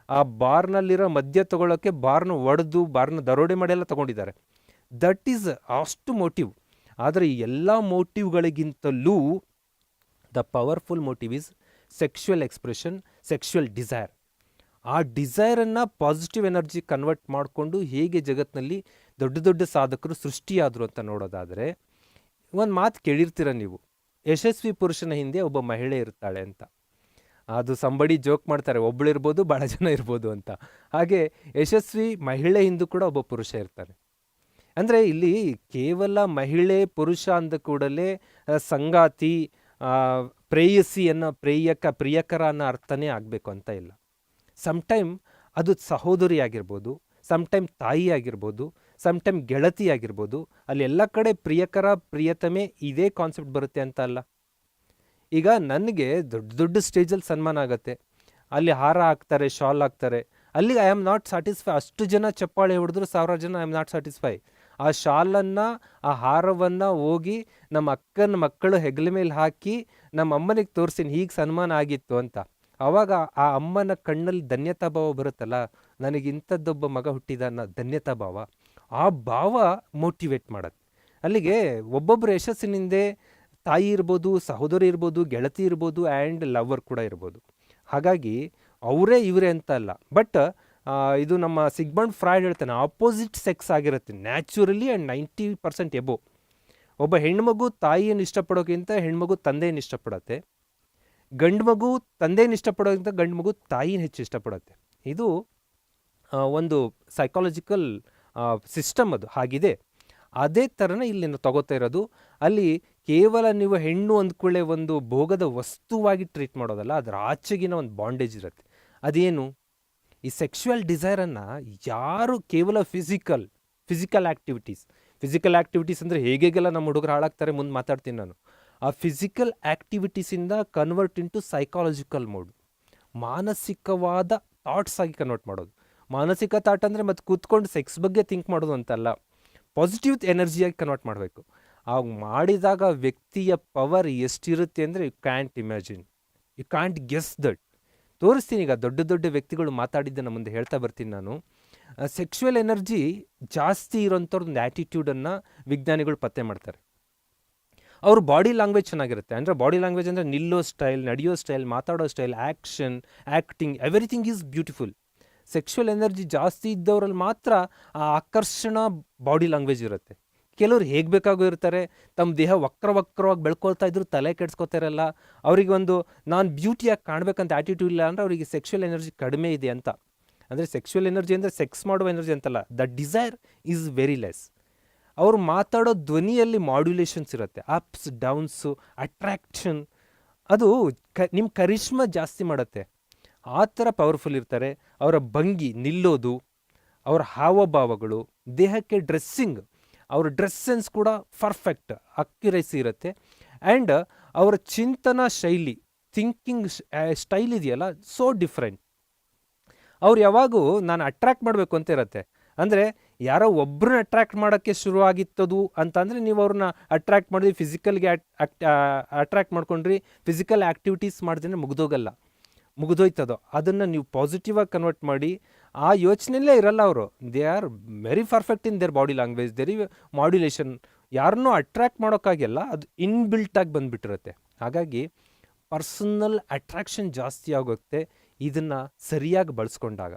ಆ ಬಾರ್ನಲ್ಲಿರೋ ಮದ್ಯ ತೊಗೊಳ್ಳೋಕ್ಕೆ ಬಾರ್ನ ಒಡೆದು, ಬಾರ್ನ ದರೋಡೆ ಮಾಡಿಯೆಲ್ಲ ತೊಗೊಂಡಿದ್ದಾರೆ. ದಟ್ ಈಸ್ ಅಷ್ಟು ಮೋಟಿವ್. ಆದರೆ ಈ ಎಲ್ಲ ಮೋಟಿವ್ಗಳಿಗಿಂತಲೂ the powerful motive is sexual expression, sexual desire. ಆ ಡಿಸೈರನ್ನು ಪಾಸಿಟಿವ್ ಎನರ್ಜಿ ಕನ್ವರ್ಟ್ ಮಾಡಿಕೊಂಡು ಹೇಗೆ ಜಗತ್ತಿನಲ್ಲಿ ದೊಡ್ಡ ದೊಡ್ಡ ಸಾಧಕರು ಸೃಷ್ಟಿಯಾದರು ಅಂತ ನೋಡೋದಾದರೆ, ಒಂದು ಮಾತು ಕೇಳಿರ್ತೀರ ನೀವು, ಯಶಸ್ವಿ ಪುರುಷನ ಹಿಂದೆ ಒಬ್ಬ ಮಹಿಳೆ ಇರ್ತಾಳೆ ಅಂತ. ಅದು ಸಂಬಡಿ ಜೋಕ್ ಮಾಡ್ತಾರೆ, ಒಬ್ಬಳಿರ್ಬೋದು ಭಾಳ ಜನ ಇರ್ಬೋದು ಅಂತ. ಹಾಗೆ ಯಶಸ್ವಿ ಮಹಿಳೆ ಹಿಂದೂ ಕೂಡ ಒಬ್ಬ ಪುರುಷ ಇರ್ತಾನೆ. ಅಂದರೆ ಇಲ್ಲಿ ಕೇವಲ ಮಹಿಳೆ ಪುರುಷ ಅಂದ ಕೂಡಲೇ ಸಂಗಾತಿ, ಪ್ರೇಯಸಿ ಅನ್ನೋ ಪ್ರಿಯಕರ ಅನ್ನೋ ಅರ್ಥನೇ ಆಗಬೇಕು ಅಂತ ಇಲ್ಲ. ಸಮ್ಟೈಮ್ ಅದು ಸಹೋದರಿ ಆಗಿರ್ಬೋದು, ಸಮ್ಟೈಮ್ ತಾಯಿ ಆಗಿರ್ಬೋದು, ಸಮ್ಟೈಮ್ ಗೆಳತಿ ಆಗಿರ್ಬೋದು. ಅಲ್ಲಿ ಎಲ್ಲ ಕಡೆ ಪ್ರಿಯಕರ ಪ್ರಿಯತಮೆ ಇದೇ ಕಾನ್ಸೆಪ್ಟ್ ಬರುತ್ತೆ ಅಂತ ಅಲ್ಲ. ಈಗ ನನಗೆ ದೊಡ್ಡ ದೊಡ್ಡ ಸ್ಟೇಜಲ್ಲಿ ಸನ್ಮಾನ ಆಗುತ್ತೆ, ಅಲ್ಲಿ ಹಾರ ಹಾಕ್ತಾರೆ, ಶಾಲ್ ಹಾಕ್ತಾರೆ, ಅಲ್ಲಿಗೆ ಐ ಆಮ್ ನಾಟ್ ಸ್ಯಾಟಿಸ್ಫೈ. ಅಷ್ಟು ಜನ ಚಪ್ಪಾಳೆ ಹೊಡೆದ್ರು, 1000 ಜನ, ಐ ಆಮ್ ನಾಟ್ ಸ್ಯಾಟಿಸ್ಫೈ. ಆ ಶಾಲನ್ನು, ಆ ಹಾರವನ್ನು ಹೋಗಿ ನಮ್ಮ ಅಕ್ಕನ ಮಕ್ಕಳು ಹೆಗಲ ಮೇಲೆ ಹಾಕಿ ನಮ್ಮ ಅಮ್ಮನಿಗೆ ತೋರಿಸ್ತೀನಿ ಹೀಗೆ ಸನ್ಮಾನ ಆಗಿತ್ತು ಅಂತ. ಆವಾಗ ಆ ಅಮ್ಮನ ಕಣ್ಣಲ್ಲಿ ಧನ್ಯತಾ ಭಾವ ಬರುತ್ತಲ್ಲ, ನನಗೆ ಇಂಥದ್ದೊಬ್ಬ ಮಗ ಹುಟ್ಟಿದ ಅನ್ನೋ ಧನ್ಯತಾ ಭಾವ, ಆ ಭಾವ ಮೋಟಿವೇಟ್ ಮಾಡೋದು. ಅಲ್ಲಿಗೆ ಒಬ್ಬೊಬ್ಬರು ಯಶಸ್ಸಿನಿಂದೆ ತಾಯಿ ಇರ್ಬೋದು, ಸಹೋದರಿ ಇರ್ಬೋದು, ಗೆಳತಿ ಇರ್ಬೋದು, ಆ್ಯಂಡ್ ಲವರ್ ಕೂಡ ಇರ್ಬೋದು. ಹಾಗಾಗಿ ಅವರೇ ಇವರೇ ಅಂತ ಅಲ್ಲ. ಬಟ್ ಇದು ನಮ್ಮ ಸಿಗ್ಮಂಡ್ ಫ್ರಾಯ್ಡ್ ಹೇಳ್ತಾನೆ, ಆಪೋಸಿಟ್ ಸೆಕ್ಸ್ ಆಗಿರುತ್ತೆ ನ್ಯಾಚುರಲಿ ಆ್ಯಂಡ್ 90% ಎಬೋ. ಒಬ್ಬ ಹೆಣ್ಮಗು ತಾಯಿಯನ್ನು ಇಷ್ಟಪಡೋಕ್ಕಿಂತ ಹೆಣ್ಮಗು ತಂದೆಯನ್ನು ಇಷ್ಟಪಡತ್ತೆ, ಗಂಡು ಮಗು ತಂದೆಯನ್ನು ಇಷ್ಟಪಡೋಕ್ಕಿಂತ ಗಂಡು ಮಗು ತಾಯಿನ ಹೆಚ್ಚು ಇಷ್ಟಪಡುತ್ತೆ. ಇದು ಒಂದು ಸೈಕಾಲಜಿಕಲ್ ಸಿಸ್ಟಮ್, ಅದು ಹಾಗಿದೆ. ಅದೇ ಥರನೇ ಇಲ್ಲಿ ನಾವು ತಗೋತಾ ಇರೋದು. ಅಲ್ಲಿ ಕೇವಲ ನೀವು ಹೆಣ್ಣು ಅಂದ್ಕೊಳ್ಳೆ ಒಂದು ಭೋಗದ ವಸ್ತುವಾಗಿ ಟ್ರೀಟ್ ಮಾಡೋದಲ್ಲ, ಅದರ ಆಚೆಗಿನ ಒಂದು ಬಾಂಡೇಜ್ ಇರುತ್ತೆ. ಅದೇನು? ಈ ಸೆಕ್ಶುವಲ್ ಡಿಸೈರನ್ನು ಯಾರು ಕೇವಲ ಫಿಸಿಕಲ್ ಆ್ಯಕ್ಟಿವಿಟೀಸ್ ಅಂದರೆ ಹೇಗೆಲ್ಲ ನಮ್ಮ ಹುಡುಗರು ಹಾಳಾಗ್ತಾರೆ ಮುಂದೆ ಮಾತಾಡ್ತೀನಿ ನಾನು. ಆ ಫಿಸಿಕಲ್ ಆ್ಯಕ್ಟಿವಿಟೀಸಿಂದ ಕನ್ವರ್ಟ್ ಇಂಟು ಸೈಕಾಲಜಿಕಲ್ ಮೋಡ್, ಮಾನಸಿಕವಾದ ಥಾಟ್ಸ್ ಆಗಿ ಕನ್ವರ್ಟ್ ಮಾಡೋದು. ಮಾನಸಿಕ ಥಾಟ್ ಅಂದರೆ ಮತ್ತೆ ಕೂತ್ಕೊಂಡು ಸೆಕ್ಸ್ ಬಗ್ಗೆ ಥಿಂಕ್ ಮಾಡೋದು ಅಂತಲ್ಲ, ಪಾಸಿಟಿವ್ ಎನರ್ಜಿಯಾಗಿ ಕನ್ವರ್ಟ್ ಮಾಡಬೇಕು. ಆಗ ಮಾಡಿದಾಗ ವ್ಯಕ್ತಿಯ ಪವರ್ ಎಷ್ಟಿರುತ್ತೆ ಅಂದರೆ ಯು ಕ್ಯಾಂಟ್ ಗೆಸ್ ದಟ್. ತೋರಿಸ್ತೀನಿ. ಈಗ ದೊಡ್ಡ ದೊಡ್ಡ ವ್ಯಕ್ತಿಗಳು ಮಾತಾಡಿದ್ದನ್ನು ಮುಂದೆ ಹೇಳ್ತಾ ಬರ್ತೀನಿ ನಾನು. ಸೆಕ್ಶುವಲ್ ಎನರ್ಜಿ ಜಾಸ್ತಿ ಇರೋಂಥವ್ರದ್ದು ಆ್ಯಟಿಟ್ಯೂಡನ್ನು ವಿಜ್ಞಾನಿಗಳು ಪತ್ತೆ ಮಾಡ್ತಾರೆ. ಅವ್ರ ಬಾಡಿ ಲ್ಯಾಂಗ್ವೇಜ್ ಚೆನ್ನಾಗಿರುತ್ತೆ. ಅಂದರೆ ಬಾಡಿ ಲ್ಯಾಂಗ್ವೇಜ್ ಅಂದರೆ ನಿಲ್ಲೋ ಸ್ಟೈಲ್, ನಡೆಯೋ ಸ್ಟೈಲ್, ಮಾತಾಡೋ style, action, acting, everything is beautiful. Sexual energy ಜಾಸ್ತಿ ಇದ್ದವರಲ್ಲಿ ಮಾತ್ರ ಆ ಆಕರ್ಷಣ ಬಾಡಿ ಲ್ಯಾಂಗ್ವೇಜ್ ಇರುತ್ತೆ. ಕೆಲವ್ರು ಹೇಗೆ ಬೇಕಾಗೂ ಇರ್ತಾರೆ, ತಮ್ಮ ದೇಹ ವಕ್ರವಾಗಿ ಬೆಳ್ಕೊಳ್ತಾ ಇದ್ರು ತಲೆ ಕೆಡ್ಸ್ಕೊತಾರಲ್ಲ, ಅವರಿಗೆ ಒಂದು ನಾನು ಬ್ಯೂಟಿಯಾಗಿ ಕಾಣಬೇಕಂತ ಆ್ಯಟಿಟ್ಯೂಡ್ ಇಲ್ಲ ಅಂದರೆ ಅವರಿಗೆ ಸೆಕ್ಶುವಲ್ ಎನರ್ಜಿ ಕಡಿಮೆ ಇದೆ ಅಂತ. ಅಂದರೆ ಸೆಕ್ಶುವಲ್ ಎನರ್ಜಿ ಅಂದರೆ ಸೆಕ್ಸ್ ಮಾಡುವ ಎನರ್ಜಿ ಅಂತಲ್ಲ, the desire is very less. ಅವರು ಮಾತಾಡೋ ಧ್ವನಿಯಲ್ಲಿ ಮಾಡ್ಯುಲೇಷನ್ಸ್ ಇರುತ್ತೆ, ಅಪ್ಸ್ ಡೌನ್ಸು, ಅಟ್ರಾಕ್ಷನ್. ಅದು ನಿಮ್ಮ ಕರಿಷ್ಮಾ ಜಾಸ್ತಿ ಮಾಡುತ್ತೆ. ಆ ಥರ ಪವರ್ಫುಲ್ ಇರ್ತಾರೆ. ಅವರ ಭಂಗಿ, ನಿಲ್ಲೋದು, ಅವರ ಹಾವಭಾವಗಳು, ದೇಹಕ್ಕೆ ಡ್ರೆಸ್ಸಿಂಗ್, ಅವ್ರ ಡ್ರೆಸ್ ಸೆನ್ಸ್ ಕೂಡ ಪರ್ಫೆಕ್ಟ್ ಅಕ್ಯುರೇಸಿ ಇರುತ್ತೆ. ಆ್ಯಂಡ್ ಅವರ ಚಿಂತನಾ ಶೈಲಿ, ಥಿಂಕಿಂಗ್ ಸ್ಟೈಲ್ ಇದೆಯಲ್ಲ, ಸೋ ಡಿಫ್ರೆಂಟ್. ಅವ್ರು ಯಾವಾಗೂ ನಾನು ಅಟ್ರ್ಯಾಕ್ಟ್ ಮಾಡಬೇಕು ಅಂತ ಇರುತ್ತೆ. ಅಂದರೆ ಯಾರೋ ಒಬ್ಬರನ್ನ ಅಟ್ರ್ಯಾಕ್ಟ್ ಮಾಡೋಕ್ಕೆ ಶುರುವಾಗಿತ್ತದು ಅಂತಂದರೆ ನೀವು ಅವ್ರನ್ನ ಅಟ್ರ್ಯಾಕ್ಟ್ ಮಾಡಿದ್ರಿ, ಫಿಸಿಕಲ್ಗೆ ಅಟ್ರ್ಯಾಕ್ಟ್ ಮಾಡ್ಕೊಂಡ್ರಿ, ಫಿಸಿಕಲ್ ಆ್ಯಕ್ಟಿವಿಟೀಸ್ ಮಾಡಿದ್ರೆ ಮುಗಿದೋಯ್ತದೋ. ಅದನ್ನು ನೀವು ಪಾಸಿಟಿವ್ ಆಗಿ ಕನ್ವರ್ಟ್ ಮಾಡಿ ಆ ಯೋಚನೆಯಲ್ಲೇ ಇರಲ್ಲ ಅವರು. They are very perfect in their body language, their modulation. ಯಾರನ್ನೂ ಅಟ್ರ್ಯಾಕ್ಟ್ ಮಾಡೋಕ್ಕಾಗಿಲ್ಲ, ಅದು ಇನ್ಬಿಲ್ಟಾಗಿ ಬಂದುಬಿಟ್ಟಿರುತ್ತೆ. ಹಾಗಾಗಿ ಪರ್ಸನಲ್ ಅಟ್ರಾಕ್ಷನ್ ಜಾಸ್ತಿ ಆಗುತ್ತೆ ಇದನ್ನು ಸರಿಯಾಗಿ ಬಳಸ್ಕೊಂಡಾಗ.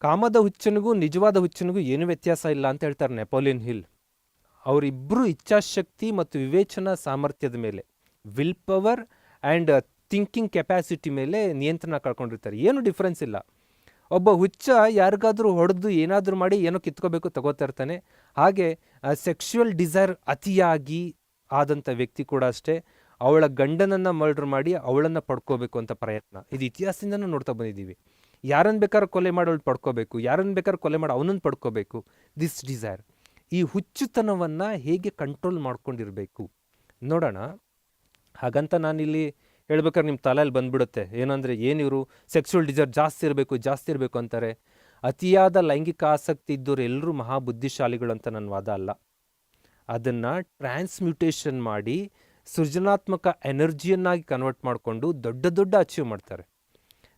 ಕಾಮದ ಹುಚ್ಚನಿಗೂ ನಿಜವಾದ ಹುಚ್ಚನಿಗೂ ಏನೂ ವ್ಯತ್ಯಾಸ ಇಲ್ಲ ಅಂತ ಹೇಳ್ತಾರೆ ನೆಪೋಲಿಯನ್ ಹಿಲ್. ಅವರಿಬ್ಬರು ಇಚ್ಛಾಶಕ್ತಿ ಮತ್ತು ವಿವೇಚನಾ ಸಾಮರ್ಥ್ಯದ ಮೇಲೆ, will power and thinking capacity ಮೇಲೆ ನಿಯಂತ್ರಣ ಕಳ್ಕೊಂಡಿರ್ತಾರೆ. ಏನೂ ಡಿಫ್ರೆನ್ಸ್ ಇಲ್ಲ. ಒಬ್ಬ ಹುಚ್ಚ ಯಾರಿಗಾದ್ರೂ ಹೊಡೆದು ಏನಾದರೂ ಮಾಡಿ ಏನೋ ಕಿತ್ಕೋಬೇಕು ತಗೋತಾ ಇರ್ತಾನೆ. ಹಾಗೆ ಸೆಕ್ಶುವಲ್ ಡಿಸೈರ್ ಅತಿಯಾಗಿ ಆದಂಥ ವ್ಯಕ್ತಿ ಕೂಡ ಅಷ್ಟೇ, ಅವಳ ಗಂಡನನ್ನು ಮರ್ಡರ್ ಮಾಡಿ ಅವಳನ್ನು ಪಡ್ಕೋಬೇಕು ಅಂತ ಪ್ರಯತ್ನ. ಇದು ಇತಿಹಾಸದಿಂದನೂ ನೋಡ್ತಾ ಬಂದಿದ್ದೀವಿ. ಯಾರನ್ನು ಬೇಕಾದ್ರೂ ಕೊಲೆ ಮಾಡಿ ಅವಳು ಪಡ್ಕೋಬೇಕು, ಯಾರನ್ನು ಬೇಕಾದ್ರೂ ಕೊಲೆ ಮಾಡಿ ಅವನನ್ನು ಪಡ್ಕೋಬೇಕು. ದಿಸ್ ಡಿಸೈರ್, ಈ ಹುಚ್ಚುತನವನ್ನು ಹೇಗೆ ಕಂಟ್ರೋಲ್ ಮಾಡ್ಕೊಂಡಿರಬೇಕು ನೋಡೋಣ. ಹಾಗಂತ ನಾನಿಲ್ಲಿ ಹೇಳ್ಬೇಕಾದ್ರೆ ನಿಮ್ಮ ತಲೆಯಲ್ಲಿ ಬಂದ್ಬಿಡುತ್ತೆ ಏನಂದರೆ, ಏನಿವರು ಸೆಕ್ಸುವಲ್ ಡಿಸೈರ್ ಜಾಸ್ತಿ ಇರಬೇಕು ಅಂತಾರೆ. ಅತಿಯಾದ ಲೈಂಗಿಕ ಆಸಕ್ತಿ ಇದ್ದವರು ಎಲ್ಲರೂ ಮಹಾಬುದ್ಧಿಶಾಲಿಗಳು ಅಂತ ನನ್ನ ವಾದ ಅಲ್ಲ. ಅದನ್ನು ಟ್ರಾನ್ಸ್ಮ್ಯೂಟೇಷನ್ ಮಾಡಿ ಸೃಜನಾತ್ಮಕ ಎನರ್ಜಿಯನ್ನಾಗಿ ಕನ್ವರ್ಟ್ ಮಾಡಿಕೊಂಡು ದೊಡ್ಡ ಅಚೀವ್ ಮಾಡ್ತಾರೆ.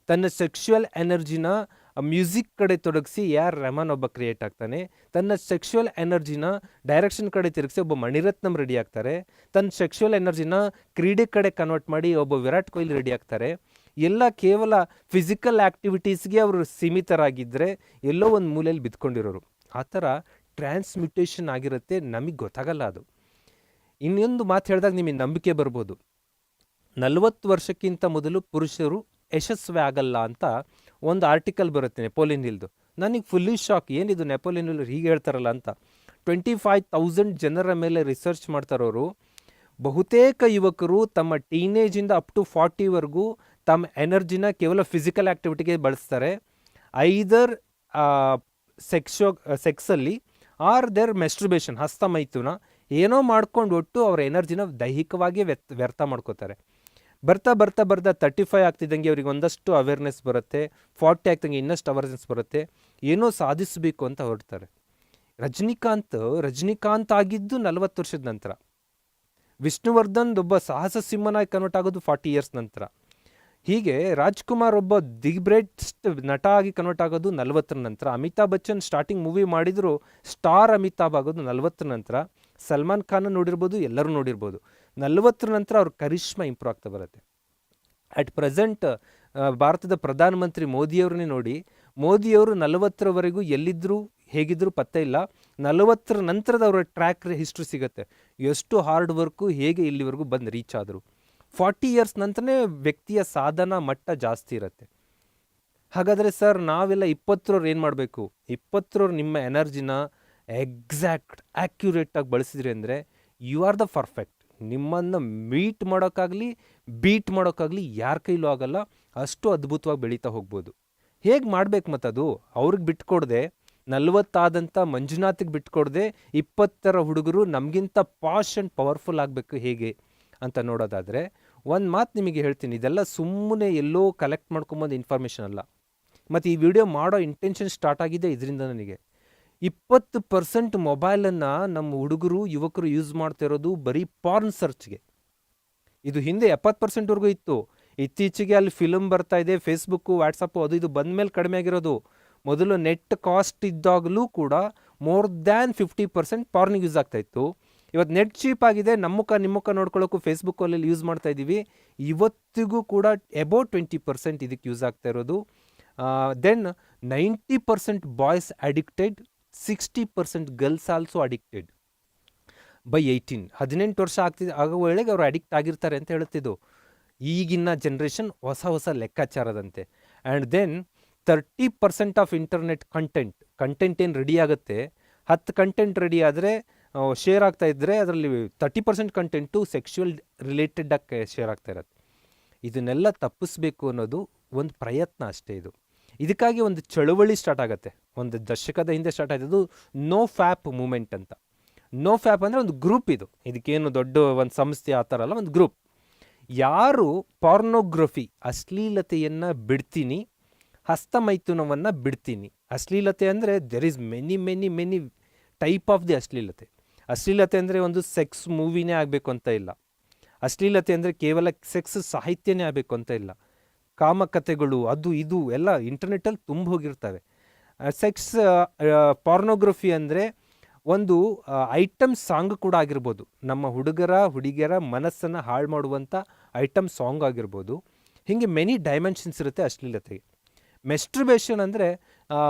ತನ್ನ ಸೆಕ್ಶುವಲ್ ಎನರ್ಜಿನ ಮ್ಯೂಸಿಕ್ ಕಡೆ ತೊಡಗಿಸಿ AR ರೆಹಮಾನ್ ಒಬ್ಬ ಕ್ರಿಯೇಟ್ ಆಗ್ತಾನೆ. ತನ್ನ ಸೆಕ್ಶುವಲ್ ಎನರ್ಜಿನ ಡೈರೆಕ್ಷನ್ ಕಡೆ ತಿರುಗಿಸಿ ಒಬ್ಬ ಮಣಿರತ್ನಂ ರೆಡಿ ಆಗ್ತಾರೆ. ತನ್ನ ಸೆಕ್ಶುವಲ್ ಎನರ್ಜಿನ ಕ್ರೀಡೆ ಕಡೆ ಕನ್ವರ್ಟ್ ಮಾಡಿ ಒಬ್ಬ ವಿರಾಟ್ ಕೊಹ್ಲಿ ರೆಡಿ ಆಗ್ತಾರೆ. ಎಲ್ಲ ಕೇವಲ ಫಿಸಿಕಲ್ ಆ್ಯಕ್ಟಿವಿಟೀಸ್ಗೆ ಅವರು ಸೀಮಿತರಾಗಿದ್ದರೆ ಎಲ್ಲೋ ಒಂದು ಮೂಲೆಯಲ್ಲಿ ಬಿದ್ಕೊಂಡಿರೋರು. ಆ ಥರ ಟ್ರಾನ್ಸ್ಮ್ಯೂಟೇಷನ್ ಆಗಿರುತ್ತೆ, ನಮಗೆ ಗೊತ್ತಾಗಲ್ಲ ಅದು. ಇನ್ನೊಂದು ಮಾತು ಹೇಳಿದಾಗ ನಿಮಗೆ ನಂಬಿಕೆ ಬರ್ಬೋದು. 40 ವರ್ಷಕ್ಕಿಂತ ಮೊದಲು ಪುರುಷರು ಯಶಸ್ವಿ ಆಗಲ್ಲ ಅಂತ ಒಂದು ಆರ್ಟಿಕಲ್ ಬರುತ್ತೆ ನೆಪೋಲಿಯನ್ ಹಿಲ್ದು. ನನಗೆ ಫುಲ್ಲಿ ಶಾಕ್, ಏನಿದು ನೆಪೋಲಿಯನ್ ಹಿಲ್ ಹೀಗೆ ಹೇಳ್ತಾರಲ್ಲ ಅಂತ. 25,000 ಜನರ ಮೇಲೆ ರಿಸರ್ಚ್ ಮಾಡ್ತಾರೋರು. ಬಹುತೇಕ ಯುವಕರು ತಮ್ಮ ಟೀನೇಜಿಂದ ಅಪ್ ಟು 40ವರೆಗೂ ತಮ್ಮ ಎನರ್ಜಿನ ಕೇವಲ ಫಿಸಿಕಲ್ ಆ್ಯಕ್ಟಿವಿಟಿಗೆ ಬಳಸ್ತಾರೆ. ಐದರ್ ಸೆಕ್ಸಲ್ಲಿ ಆರ್ ದೇರ್ ಮೆಸ್ಟ್ರುಬೇಷನ್, ಹಸ್ತಮೈಥುನ ಏನೋ ಮಾಡ್ಕೊಂಡು ಒಟ್ಟು ಅವರ ಎನರ್ಜಿನ ದೈಹಿಕವಾಗಿ ವ್ಯರ್ಥ ಮಾಡ್ಕೋತಾರೆ. ಬರ್ತಾ 35 ಆಗ್ತಿದ್ದಂಗೆ ಅವ್ರಿಗೆ ಒಂದಷ್ಟು ಅವೇರ್ನೆಸ್ ಬರುತ್ತೆ, 40 ಆಗ್ತಂಗೆ ಇನ್ನಷ್ಟು ಅವೇರ್ನೆಸ್ ಬರುತ್ತೆ, ಏನೋ ಸಾಧಿಸಬೇಕು ಅಂತ ಹೊರಡ್ತಾರೆ. ರಜನಿಕಾಂತ್ ಆಗಿದ್ದು 40 ವರ್ಷದ ನಂತರ. ವಿಷ್ಣುವರ್ಧನ್ ಒಬ್ಬ ಸಾಹಸ ಸಿಂಹನಾಗಿ ಕನ್ವರ್ಟ್ ಆಗೋದು 40 ಇಯರ್ಸ್ ನಂತರ. ಹೀಗೆ ರಾಜ್ಕುಮಾರ್ ಒಬ್ಬ ದಿ ಗ್ರೇಟೆಸ್ಟ್ ನಟ ಆಗಿ ಕನ್ವರ್ಟ್ ಆಗೋದು 40ರ ನಂತರ. ಅಮಿತಾಬ್ ಬಚ್ಚನ್ ಸ್ಟಾರ್ಟಿಂಗ್ ಮೂವಿ ಮಾಡಿದ್ರು ಸ್ಟಾರ್ ಅಮಿತಾಬ್ ಆಗೋದು 40ರ ನಂತರ. ಸಲ್ಮಾನ್ ಖಾನ್ ನೋಡಿರ್ಬೋದು, ಎಲ್ಲರೂ ನೋಡಿರ್ಬೋದು. 40ರ ನಂತರ ಅವ್ರ ಕರಿಷ್ಮಾ ಇಂಪ್ರೂವ್ ಆಗ್ತಾ ಬರುತ್ತೆ. ಅಟ್ ಪ್ರೆಸೆಂಟ್ ಭಾರತದ ಪ್ರಧಾನಮಂತ್ರಿ ಮೋದಿಯವ್ರನ್ನೇ ನೋಡಿ. ಮೋದಿಯವರು 40ರವರೆಗೂ ಎಲ್ಲಿದ್ದರೂ ಹೇಗಿದ್ದರೂ ಪತ್ತೆ ಇಲ್ಲ. 40ರ ನಂತರದ ಅವರ ಟ್ರ್ಯಾಕ್ ಹಿಸ್ಟ್ರಿ ಸಿಗುತ್ತೆ, ಎಷ್ಟು ಹಾರ್ಡ್ ವರ್ಕು, ಹೇಗೆ ಇಲ್ಲಿವರೆಗೂ ಬಂದು ರೀಚ್ ಆದರು. 40 ಇಯರ್ಸ್ ನಂತರನೇ ವ್ಯಕ್ತಿಯ ಸಾಧನಾ ಮಟ್ಟ ಜಾಸ್ತಿ ಇರುತ್ತೆ. ಹಾಗಾದರೆ ಸರ್ ನಾವೆಲ್ಲ 20ರವ್ರು ಏನು ಮಾಡಬೇಕು? 20ರವ್ರು ನಿಮ್ಮ ಎನರ್ಜಿನ ಆ್ಯಕ್ಯುರೇಟಾಗಿ ಬಳಸಿದ್ರಿ ಅಂದರೆ ಯು ಆರ್ ದ ಪರ್ಫೆಕ್ಟ್. ನಿಮ್ಮನ್ನು ಬೀಟ್ ಮಾಡೋಕ್ಕಾಗಲಿ ಯಾರ ಕೈಲೂ ಆಗಲ್ಲ. ಅಷ್ಟು ಅದ್ಭುತವಾಗಿ ಬೆಳೀತಾ ಹೋಗ್ಬೋದು. ಹೇಗೆ ಮಾಡ್ಬೇಕು ಮತ್ತದು? ಅವ್ರಿಗೆ ಬಿಟ್ಕೊಡ್ದೆ, 40 ಆದಂಥ ಮಂಜುನಾಥಿಗೆ ಬಿಟ್ಕೊಡ್ದೆ 20ರ ಹುಡುಗರು ನಮಗಿಂತ ಪಾಶ್ ಆ್ಯಂಡ್ ಪವರ್ಫುಲ್ ಆಗಬೇಕು ಹೇಗೆ ಅಂತ ನೋಡೋದಾದರೆ ಒಂದು ಮಾತು ನಿಮಗೆ ಹೇಳ್ತೀನಿ. ಇದೆಲ್ಲ ಸುಮ್ಮನೆ ಎಲ್ಲೋ ಕಲೆಕ್ಟ್ ಮಾಡ್ಕೊಂಬಂದು ಇನ್ಫಾರ್ಮೇಷನ್ ಅಲ್ಲ. ಮತ್ತು ಈ ವಿಡಿಯೋ ಮಾಡೋ ಇಂಟೆನ್ಷನ್ ಸ್ಟಾರ್ಟ್ ಆಗಿದೆ ಇದರಿಂದ. ನನಗೆ 20% ಮೊಬೈಲನ್ನು ನಮ್ಮ ಹುಡುಗರು ಯುವಕರು ಯೂಸ್ ಮಾಡ್ತಾ ಇರೋದು ಬರೀ ಪಾರ್ನ್ ಸರ್ಚ್ಗೆ. ಇದು ಹಿಂದೆ 70%ವರೆಗೂ ಇತ್ತು. ಇತ್ತೀಚೆಗೆ ಅಲ್ಲಿ ಫಿಲ್ಮ್ ಬರ್ತಾ ಇದೆ, ಫೇಸ್ಬುಕ್ಕು, ವಾಟ್ಸಪ್ಪು ಅದು ಇದು ಬಂದ ಮೇಲೆ ಕಡಿಮೆ ಆಗಿರೋದು. ಮೊದಲು ನೆಟ್ ಕಾಸ್ಟ್ ಇದ್ದಾಗಲೂ ಕೂಡ ಮೋರ್ ದ್ಯಾನ್ 50% ಪಾರ್ನಿಗೆ ಯೂಸ್ ಆಗ್ತಾಯಿತ್ತು. ಇವತ್ತು ನೆಟ್ ಚೀಪ್ ಆಗಿದೆ, ನಮ್ಮ ಮುಖ ನೋಡ್ಕೊಳ್ಳೋಕ್ಕೂ ಫೇಸ್ಬುಕ್ಕಲ್ಲಿ ಯೂಸ್ ಮಾಡ್ತಾ ಇದ್ದೀವಿ. ಇವತ್ತಿಗೂ ಕೂಡ ಅಬೌಟ್ 20% ಇದಕ್ಕೆ ಯೂಸ್ ಆಗ್ತಾ ಇರೋದು. Then 90% boys addicted, 60% girls also addicted by 18 ವರ್ಷ ಆಗೋ ವೇಳೆಗೆ ಅವರು ಅಡಿಕ್ಟ್ ಆಗಿರ್ತಾರೆ ಅಂತ ಹೇಳ್ತಿದ್ದು ಈಗಿನ ಜನ್ರೇಷನ್ ಹೊಸ ಲೆಕ್ಕಾಚಾರದಂತೆ. And then 30% of internet content ಏನು ರೆಡಿ ಆಗುತ್ತೆ, 10 ಕಂಟೆಂಟ್ ರೆಡಿ ಆದರೆ ಶೇರ್ ಆಗ್ತಾ ಇದ್ದರೆ ಅದರಲ್ಲಿ 30% ಕಂಟೆಂಟು ಸೆಕ್ಷುವಲ್ ರಿಲೇಟೆಡಾಗಿ ಶೇರ್ ಆಗ್ತಾ ಇರುತ್ತೆ. ಇದನ್ನೆಲ್ಲ ತಪ್ಪಿಸ್ಬೇಕು ಅನ್ನೋದು ಒಂದು ಪ್ರಯತ್ನ ಅಷ್ಟೇ. ಇದಕ್ಕಾಗಿ ಒಂದು ಚಳುವಳಿ ಸ್ಟಾರ್ಟ್ ಆಗುತ್ತೆ. ಒಂದು ದಶಕದ ಹಿಂದೆ ಸ್ಟಾರ್ಟ್ ಆಯ್ತದು ನೋ ಫ್ಯಾಪ್ ಮೂಮೆಂಟ್ ಅಂತ. ನೋ ಫ್ಯಾಪ್ ಅಂದರೆ ಒಂದು ಗ್ರೂಪ್. ಇದಕ್ಕೇನು ದೊಡ್ಡ ಒಂದು ಸಂಸ್ಥೆ ಆ ಥರ ಅಲ್ಲ, ಒಂದು ಗ್ರೂಪ್. ಯಾರು ಪಾರ್ನೋಗ್ರಫಿ ಅಶ್ಲೀಲತೆಯನ್ನು ಬಿಡ್ತೀನಿ, ಹಸ್ತಮೈಥುನವನ್ನು ಬಿಡ್ತೀನಿ. ಅಶ್ಲೀಲತೆ ಅಂದರೆ there is many type of the ಅಶ್ಲೀಲತೆ ಅಂದರೆ ಒಂದು ಸೆಕ್ಸ್ ಮೂವಿನೇ ಆಗಬೇಕು ಅಂತ ಇಲ್ಲ. ಅಶ್ಲೀಲತೆ ಅಂದರೆ ಕೇವಲ ಸೆಕ್ಸ್ ಸಾಹಿತ್ಯನೇ ಆಗಬೇಕು ಅಂತ ಇಲ್ಲ. ಕಾಮಕಥೆಗಳು ಅದು ಇದು ಎಲ್ಲ ಇಂಟರ್ನೆಟ್ಟಲ್ಲಿ ತುಂಬ ಹೋಗಿರ್ತವೆ. ಸೆಕ್ಸ್ ಪಾರ್ನೋಗ್ರಫಿ ಅಂದರೆ ಒಂದು ಐಟಮ್ ಸಾಂಗ್ ಕೂಡ ಆಗಿರ್ಬೋದು. ನಮ್ಮ ಹುಡುಗಿಯರ ಮನಸ್ಸನ್ನು ಹಾಳು ಮಾಡುವಂಥ ಐಟಮ್ ಸಾಂಗ್ ಆಗಿರ್ಬೋದು. ಹೀಗೆ ಮೆನಿ ಡೈಮೆನ್ಷನ್ಸ್ ಇರುತ್ತೆ ಅಶ್ಲೀಲತೆಗೆ. ಮೆಸ್ಟ್ರುಬೇಷನ್ ಅಂದರೆ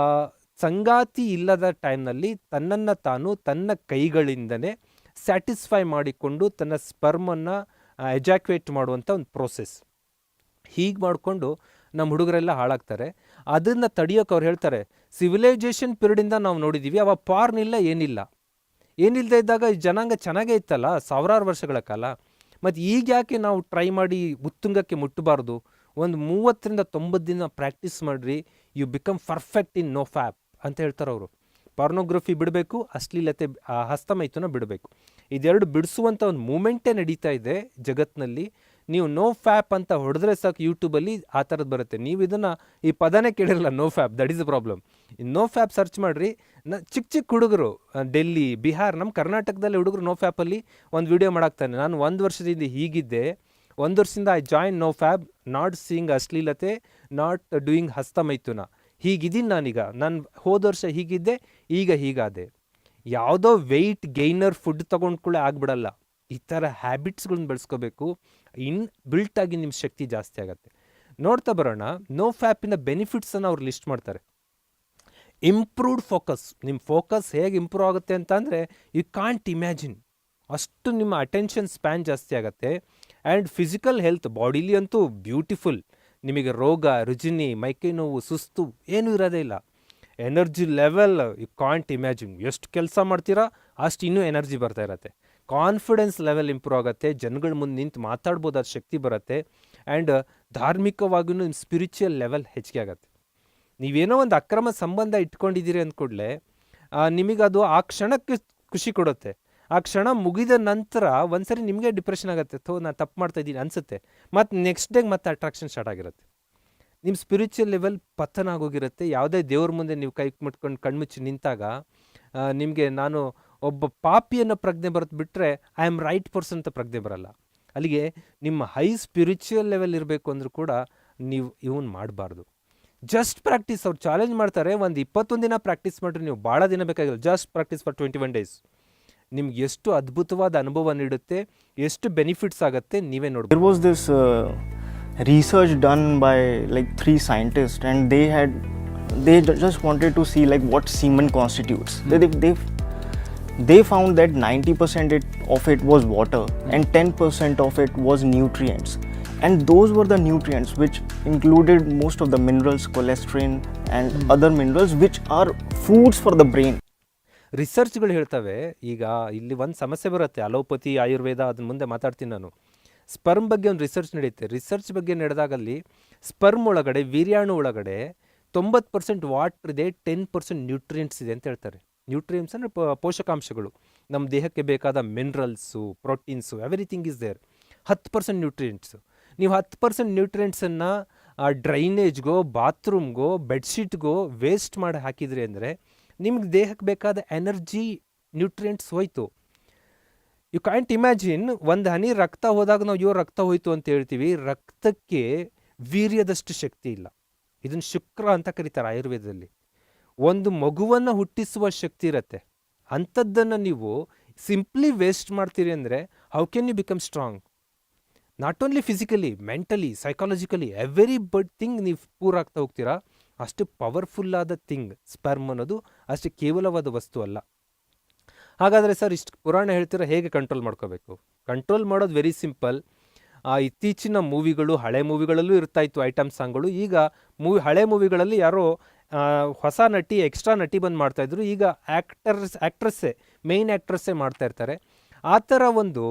ಸಂಗಾತಿ ಇಲ್ಲದ ಟೈಮ್ನಲ್ಲಿ ತನ್ನನ್ನು ತಾನು ತನ್ನ ಕೈಗಳಿಂದನೇ ಸ್ಯಾಟಿಸ್ಫೈ ಮಾಡಿಕೊಂಡು ತನ್ನ ಸ್ಪರ್ಮನ್ನು ಎಜಾಕ್ಯುವೇಟ್ ಮಾಡುವಂಥ ಒಂದು ಪ್ರೋಸೆಸ್. ಹೀಗೆ ಮಾಡಿಕೊಂಡು ನಮ್ಮ ಹುಡುಗರೆಲ್ಲ ಹಾಳಾಗ್ತಾರೆ. ಅದನ್ನು ತಡೆಯೋಕೆ ಅವ್ರು ಹೇಳ್ತಾರೆ, ಸಿವಿಲೈಜೇಷನ್ ಪೀರಿಯಡಿಂದ ನಾವು ನೋಡಿದ್ದೀವಿ, ಅವಾಗ ಪಾರ್ನ್ ಇಲ್ಲ, ಏನಿಲ್ಲದೆ ಇದ್ದಾಗ ಜನಾಂಗ ಚೆನ್ನಾಗೇ ಇತ್ತಲ್ಲ ಸಾವಿರಾರು ವರ್ಷಗಳ ಕಾಲ. ಮತ್ತು ಈಗ ಯಾಕೆ ನಾವು ಟ್ರೈ ಮಾಡಿ ಉತ್ತುಂಗಕ್ಕೆ ಮುಟ್ಟಬಾರ್ದು? ಒಂದು 30ರಿಂದ 90 ದಿನ ಪ್ರಾಕ್ಟೀಸ್ ಮಾಡಿರಿ, you become perfect in no fap ಅಂತ ಹೇಳ್ತಾರೆ ಅವರು. ಪಾರ್ನೋಗ್ರಫಿ ಬಿಡಬೇಕು, ಅಶ್ಲೀಲತೆ ಹಸ್ತಮೈಥುನ ಬಿಡಬೇಕು. ಇದೆರಡು ಬಿಡಿಸುವಂಥ ಒಂದು ಮೂಮೆಂಟೇ ನಡೀತಾ ಇದೆ ಜಗತ್ತಿನಲ್ಲಿ. ನೀವು ನೋ ಫ್ಯಾಪ್ ಅಂತ ಹೊಡೆದ್ರೆ ಸಾಕು ಯೂಟ್ಯೂಬಲ್ಲಿ ಆ ಥರದ್ದು ಬರುತ್ತೆ. ನೀವು ಇದನ್ನು ಈ ಪದನೇ ಕೇಳಿರಲ್ಲ, no fap, that is the problem. No fap search ಮಾಡಿರಿ. ಚಿಕ್ಕ ಹುಡುಗರು ಡೆಲ್ಲಿ, ಬಿಹಾರ್, ನಮ್ಮ ಕರ್ನಾಟಕದಲ್ಲಿ ಹುಡುಗರು ನೋ ಫ್ಯಾಪಲ್ಲಿ ಒಂದು ವಿಡಿಯೋ ಮಾಡಾಕ್ತಾನೆ. ನಾನು 1 ವರ್ಷದಿಂದ ಹೀಗಿದ್ದೆ, 1 ವರ್ಷದಿಂದ I join no fap, not seeing ಅಶ್ಲೀಲತೆ, ನಾಟ್ ಡೂಯಿಂಗ್ ಹಸ್ತಮೈಥುನ. ಹೀಗಿದ್ದೀನಿ ನಾನೀಗ. ನಾನು ಹೋದ ವರ್ಷ ಹೀಗಿದ್ದೆ, ಈಗ ಹೀಗಾದೆ. ಯಾವುದೋ ವೆಯ್ಟ್ ಗೈನರ್ ಫುಡ್ ತೊಗೊಂಡ್ಕೊಳ್ಳೆ ಆಗಿಬಿಡಲ್ಲ. ಈ ಥರ ಹ್ಯಾಬಿಟ್ಸ್ಗಳನ್ನ ಬೆಳೆಸ್ಕೋಬೇಕು. ಬಿಲ್ಟಾಗಿ ನಿಮ್ಮ ಶಕ್ತಿ ಜಾಸ್ತಿ ಆಗುತ್ತೆ. ನೋಡ್ತಾ ಬರೋಣ, ನೋ ಫ್ಯಾಪಿನ ಬೆನಿಫಿಟ್ಸನ್ನು ಅವ್ರು ಲಿಸ್ಟ್ ಮಾಡ್ತಾರೆ. Improved focus. ನಿಮ್ಮ ಫೋಕಸ್ ಹೇಗೆ ಇಂಪ್ರೂವ್ ಆಗುತ್ತೆ ಅಂತ ಅಂದರೆ ಯು ಕಾಂಟ್ ಇಮ್ಯಾಜಿನ್. ಅಷ್ಟು ನಿಮ್ಮ ಅಟೆನ್ಷನ್ ಸ್ಪ್ಯಾನ್ ಜಾಸ್ತಿ ಆಗುತ್ತೆ. ಆ್ಯಂಡ್ ಫಿಸಿಕಲ್ ಹೆಲ್ತ್ ಬಾಡಿಲಿ ಅಂತೂ ಬ್ಯೂಟಿಫುಲ್. ನಿಮಗೆ ರೋಗ ರುಜಿನಿ ಮೈಕೈ ನೋವು ಸುಸ್ತು ಏನೂ ಇರೋದೇ ಇಲ್ಲ. Energy level you can't imagine. ಎಷ್ಟು ಕೆಲಸ ಮಾಡ್ತೀರಾ ಅಷ್ಟು ಇನ್ನೂ ಎನರ್ಜಿ ಬರ್ತಾ ಇರತ್ತೆ. ಕಾನ್ಫಿಡೆನ್ಸ್ ಲೆವೆಲ್ ಇಂಪ್ರೂವ್ ಆಗುತ್ತೆ. ಜನಗಳ ಮುಂದೆ ನಿಂತು ಮಾತಾಡ್ಬೋದಾದ ಶಕ್ತಿ ಬರುತ್ತೆ. ಆ್ಯಂಡ್ ಧಾರ್ಮಿಕವಾಗಿಯೂ ನಿಮ್ಮ ಸ್ಪಿರಿಚುವಲ್ ಲೆವೆಲ್ ಹೆಚ್ಚಿಗೆ ಆಗುತ್ತೆ. ನೀವೇನೋ ಒಂದು ಅಕ್ರಮ ಸಂಬಂಧ ಇಟ್ಕೊಂಡಿದ್ದೀರಿ ಅಂದ್ಕೂಡಲೇ ನಿಮಗದು ಆ ಕ್ಷಣಕ್ಕೆ ಖುಷಿ ಕೊಡುತ್ತೆ. ಆ ಕ್ಷಣ ಮುಗಿದ ನಂತರ ಒಂದ್ಸರಿ ನಿಮಗೆ ಡಿಪ್ರೆಷನ್ ಆಗುತ್ತೆ, ನಾನು ತಪ್ಪು ಮಾಡ್ತಾ ಇದ್ದೀನಿ ಅನಿಸುತ್ತೆ. ಮತ್ತು ನೆಕ್ಸ್ಟ್ ಡೇಗೆ ಮತ್ತೆ ಅಟ್ರಾಕ್ಷನ್ ಸ್ಟಾರ್ಟ್ ಆಗಿರುತ್ತೆ. ನಿಮ್ಮ ಸ್ಪಿರಿಚುವಲ್ ಲೆವೆಲ್ ಪತನ ಆಗೋಗಿರುತ್ತೆ. ಯಾವುದೇ ದೇವ್ರ ಮುಂದೆ ನೀವು ಕೈ ಮುಟ್ಕೊಂಡು ಕಣ್ಮುಚ್ಚಿ ನಿಂತಾಗ ನಿಮಗೆ ನಾನು ಒಬ್ಬ ಪಾಪಿ ಅನ್ನೋ ಪ್ರಜ್ಞೆ ಬರುತ್ತೆ ಬಿಟ್ಟರೆ ಐ ಆಮ್ ರೈಟ್ ಪರ್ಸನ್ ಅಂತ ಪ್ರಜ್ಞೆ ಬರಲ್ಲ. ಅಲ್ಲಿಗೆ ನಿಮ್ಮ ಹೈ ಸ್ಪಿರಿಚುವಲ್ ಲೆವೆಲ್ ಇರಬೇಕು ಅಂದರೂ ಕೂಡ ನೀವು ಇವನ್ ಮಾಡಬಾರ್ದು. Just practice. ಅವ್ರು ಚಾಲೆಂಜ್ ಮಾಡ್ತಾರೆ, ಒಂದು 21 ದಿನ ಪ್ರಾಕ್ಟೀಸ್ ಮಾಡಿರಿ, ನೀವು ಭಾಳ ದಿನ ಬೇಕಾಗಿಲ್ಲ. Just practice for 21 days. ನಿಮ್ಗೆ ಎಷ್ಟು ಅದ್ಭುತವಾದ ಅನುಭವ ನೀಡುತ್ತೆ, ಎಷ್ಟು ಬೆನಿಫಿಟ್ಸ್ ಆಗುತ್ತೆ ನೀವೇ ನೋಡ್ಬೋದು. There was this research done by like 3 scientists, and they just wanted to see like what semen constitutes. They found that 90% of it was water and 10% of it was nutrients, and those were the nutrients which included most of the minerals, cholesterol and other minerals which are foods for the brain. ರಿಸರ್ಚ್ಗಳು ಹೇಳ್ತವೆ. ಈಗ ಇಲ್ಲಿ ಒಂದು ಸಮಸ್ಯೆ ಬರುತ್ತೆ, allopathy Ayurveda ಅದನ್ನ ಮುಂದೆ ಮಾತಾಡ್ತೀನಿ ನಾನು. Sperm ಬಗ್ಗೆ ಒಂದು ರಿಸರ್ಚ್ ನಡೆಯುತ್ತೆ. ರಿಸರ್ಚ್ ಬಗ್ಗೆ ನಡೆದಾಗಲ್ಲಿ ಸ್ಪರ್ಮ್ ಒಳಗಡೆ, ವೀರ್ಯಾಣು ಒಳಗಡೆ 90% ವಾಟರ್ ಇದೆ, 10% ನ್ಯೂಟ್ರಿಯೆಂಟ್ಸ್ ಇದೆ ಅಂತ ಹೇಳ್ತಾರೆ. ನ್ಯೂಟ್ರಿಯೆಂಟ್ಸ್ ಅಂದರೆ ಪೋಷಕಾಂಶಗಳು, ನಮ್ಮ ದೇಹಕ್ಕೆ ಬೇಕಾದ minerals, proteins, everything is there. 10% nutrients. ನೀವು 10% ನ್ಯೂಟ್ರಿಯೆಂಟ್ಸನ್ನು ಡ್ರೈನೇಜ್ಗೋ, ಬಾತ್ರೂಮ್ಗೋ, ಬೆಡ್ಶೀಟ್ಗೋ ವೇಸ್ಟ್ ಮಾಡಿ ಹಾಕಿದ್ರಿ ಅಂದರೆ ನಿಮ್ಗೆ ದೇಹಕ್ಕೆ ಬೇಕಾದ ಎನರ್ಜಿ, ನ್ಯೂಟ್ರಿಯೆಂಟ್ಸ್ ಹೋಯ್ತು. ಯು ಕ್ಯಾಂಟ್ ಇಮ್ಯಾಜಿನ್, ಒಂದು ಹನಿ ರಕ್ತ ಹೋದಾಗ ನಾವು ರಕ್ತ ಹೋಯ್ತು ಅಂತ ಹೇಳ್ತೀವಿ. ರಕ್ತಕ್ಕೆ ವೀರ್ಯದಷ್ಟು ಶಕ್ತಿ ಇಲ್ಲ. ಇದನ್ನು ಶುಕ್ರ ಅಂತ ಕರೀತಾರೆ ಆಯುರ್ವೇದದಲ್ಲಿ. ಒಂದು ಮಗುವನ್ನು ಹುಟ್ಟಿಸುವ ಶಕ್ತಿ ಇರುತ್ತೆ. ಅಂಥದ್ದನ್ನು ನೀವು ಸಿಂಪ್ಲಿ ವೇಸ್ಟ್ ಮಾಡ್ತೀರಿ ಅಂದರೆ how can you become strong? Not only physically, mentally, psychologically, everything ನೀವು ಪೂರ್ ಆಗ್ತಾ ಹೋಗ್ತೀರಾ. ಅಷ್ಟು ಪವರ್ಫುಲ್ಲಾದ ಥಿಂಗ್ ಸ್ಪರ್ಮ್ ಅನ್ನೋದು, ಅಷ್ಟು ಕೇವಲವಾದ ವಸ್ತು ಅಲ್ಲ. ಹಾಗಾದರೆ ಸರ್ ಇಷ್ಟು ಪುರಾಣ ಹೇಳ್ತೀರಾ, ಹೇಗೆ ಕಂಟ್ರೋಲ್ ಮಾಡ್ಕೋಬೇಕು? ಕಂಟ್ರೋಲ್ ಮಾಡೋದು ವೆರಿ ಸಿಂಪಲ್. ಇತ್ತೀಚಿನ ಮೂವಿಗಳು, ಹಳೆ ಮೂವಿಗಳಲ್ಲೂ ಇರ್ತಾಯಿತ್ತು ಐಟಮ್ ಸಾಂಗ್ಗಳು. ಈಗ ಹಳೆ ಮೂವಿಗಳಲ್ಲಿ ಯಾರೋ ಹೊಸ ನಟಿ, ಎಕ್ಸ್ಟ್ರಾ ನಟಿ ಬಂದು ಮಾಡ್ತಾಯಿದ್ರು. ಈಗ ಆ್ಯಕ್ಟ್ರೆಸ್ಸೇ, ಮೇಯ್ನ್ ಆ್ಯಕ್ಟ್ರೆಸ್ಸೇ ಮಾಡ್ತಾ ಇರ್ತಾರೆ. ಆ ಥರ ಒಂದು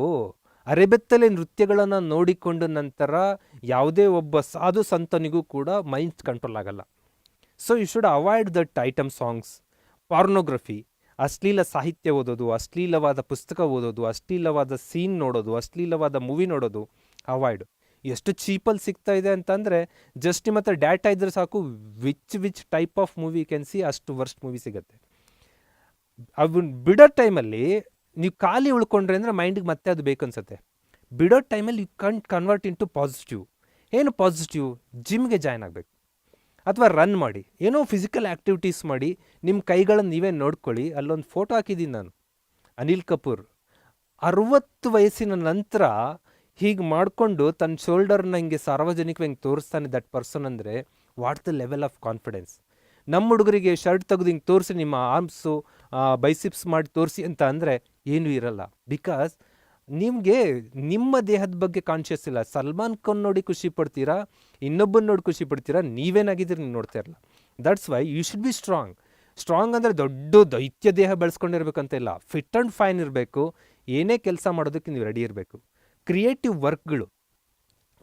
ಅರೆಬೆತ್ತಲೆ ನೃತ್ಯಗಳನ್ನು ನೋಡಿಕೊಂಡು ನಂತರ ಯಾವುದೇ ಒಬ್ಬ ಸಾಧು ಸಂತನಿಗೂ ಕೂಡ ಮೈಂಡ್ ಕಂಟ್ರೋಲ್ ಆಗಲ್ಲ. So you should avoid that item songs. Pornography, ಅಶ್ಲೀಲ ಸಾಹಿತ್ಯ ಓದೋದು, ಅಶ್ಲೀಲವಾದ ಪುಸ್ತಕ ಓದೋದು, ಅಶ್ಲೀಲವಾದ ಸೀನ್ ನೋಡೋದು, ಅಶ್ಲೀಲವಾದ ಮೂವಿ ನೋಡೋದು ಅವಾಯ್ಡ್. ಎಷ್ಟು ಚೀಪಲ್ಲಿ ಸಿಗ್ತಾ ಇದೆ ಅಂತಂದರೆ ಜಸ್ಟ್ ನಿಮ್ಮ ಹತ್ರ ಡೇಟಾ ಇದ್ದರೆ ಸಾಕು, which type of movie can see, ಅಷ್ಟು ವರ್ಸ್ಟ್ ಮೂವಿ ಸಿಗುತ್ತೆ. ಅವನ್ನ ಬಿಡೋ ಟೈಮಲ್ಲಿ ನೀವು ಖಾಲಿ ಉಳ್ಕೊಂಡ್ರೆ ಅಂದರೆ ಮೈಂಡಿಗೆ ಮತ್ತೆ ಅದು ಬೇಕನ್ಸುತ್ತೆ. ಬಿಡೋ ಟೈಮಲ್ಲಿ ಯು ಕಂಟ್ ಕನ್ವರ್ಟ್ ಇಂಟು ಪಾಸಿಟಿವ್. ಏನು ಪಾಸಿಟಿವ್? ಜಿಮ್ಗೆ ಜಾಯ್ನ್ ಆಗಬೇಕು, ಅಥವಾ ರನ್ ಮಾಡಿ, ಏನೋ ಫಿಸಿಕಲ್ ಆ್ಯಕ್ಟಿವಿಟೀಸ್ ಮಾಡಿ, ನಿಮ್ಮ ಕೈಗಳನ್ನು ನೀವೇ ನೋಡ್ಕೊಳ್ಳಿ. ಅಲ್ಲೊಂದು ಫೋಟೋ ಹಾಕಿದ್ದೀನಿ ನಾನು, ಅನಿಲ್ ಕಪೂರ್ 60 ವಯಸ್ಸಿನ ನಂತರ ಹೀಗೆ ಮಾಡಿಕೊಂಡು ತನ್ನ ಶೋಲ್ಡರ್ನ ಹಿಂಗೆ ಸಾರ್ವಜನಿಕವಾಗಿ ಹಿಂಗೆ ತೋರಿಸ್ತಾನೆ ದಟ್ ಪರ್ಸನ್. ಅಂದರೆ what's the level of confidence. ನಮ್ಮ ಹುಡುಗರಿಗೆ ಶರ್ಟ್ ತೆಗೆದು ಹಿಂಗೆ ತೋರಿಸಿ, ನಿಮ್ಮ ಆರ್ಮ್ಸು ಬೈಸಿಪ್ಸ್ ಮಾಡಿ ತೋರಿಸಿ ಅಂತ ಅಂದರೆ ಏನೂ ಇರಲ್ಲ. ಬಿಕಾಸ್ ನಿಮಗೆ ನಿಮ್ಮ ದೇಹದ ಬಗ್ಗೆ ಕಾನ್ಷಿಯಸ್ ಇಲ್ಲ. ಸಲ್ಮಾನ್ ಖಾನ್ ನೋಡಿ ಖುಷಿ ಪಡ್ತೀರಾ, ಇನ್ನೊಬ್ಬನ ನೋಡಿ ಖುಷಿ ಪಡ್ತೀರಾ, ನೀವೇನಾಗಿದ್ದೀರಿ ನೀವು ನೋಡ್ತಾ ಇರಲ್ಲ. That's why you should be strong. Strong ಅಂದರೆ ದೊಡ್ಡ ದೈತ್ಯ ದೇಹ ಬೆಳೆಸ್ಕೊಂಡಿರ್ಬೇಕಂತ ಇಲ್ಲ. ಫಿಟ್ ಆ್ಯಂಡ್ ಫೈನ್ ಇರಬೇಕು. ಏನೇ ಕೆಲಸ ಮಾಡೋದಕ್ಕೆ ನೀವು ರೆಡಿ ಇರಬೇಕು. ಕ್ರಿಯೇಟಿವ್ ವರ್ಕ್ಗಳು,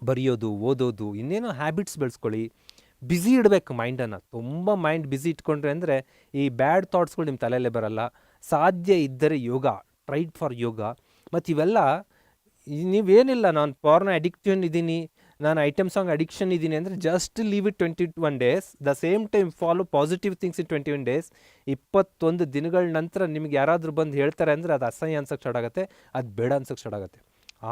ಬರೆಯೋದು, ಓದೋದು, ಇನ್ನೇನೋ ಹ್ಯಾಬಿಟ್ಸ್ ಬೆಳೆಸ್ಕೊಳ್ಳಿ. ಬ್ಯುಸಿ ಇಡಬೇಕು ಮೈಂಡನ್ನು. ತುಂಬ ಮೈಂಡ್ ಬ್ಯುಸಿ ಇಟ್ಕೊಂಡ್ರೆ ಅಂದರೆ ಈ ಬ್ಯಾಡ್ ಥಾಟ್ಸ್ಗಳು ನಿಮ್ಮ ತಲೆಯಲ್ಲೇ ಬರಲ್ಲ. ಸಾಧ್ಯ ಇದ್ದರೆ ಯೋಗ, ಟ್ರೈಡ್ ಫಾರ್ ಯೋಗ. ಮತ್ತು ಇವೆಲ್ಲ ನೀವೇನಿಲ್ಲ, ನಾನು ಪಾರ್ನ ಅಡಿಕ್ಷನ್ ಇದ್ದೀನಿ, ನಾನು ಐಟಮ್ ಸಾಂಗ್ ಅಡಿಕ್ಷನ್ ಇದ್ದೀನಿ ಅಂದರೆ just leave it 21 days. The same time follow positive things in 21 days. 21 ದಿನಗಳ ನಂತರ ನಿಮ್ಗೆ ಯಾರಾದರೂ ಬಂದು ಹೇಳ್ತಾರೆ ಅಂದರೆ ಅದು ಅಸಹ್ಯ ಅನ್ಸೋಕ್ಕೆ ಸ್ಟಾರ್ಟ್ ಆಗುತ್ತೆ, ಅದು ಬೇಡ ಅನ್ಸೋಕ್ಕೆ ಸ್ಟಾರ್ಟ್ ಆಗುತ್ತೆ.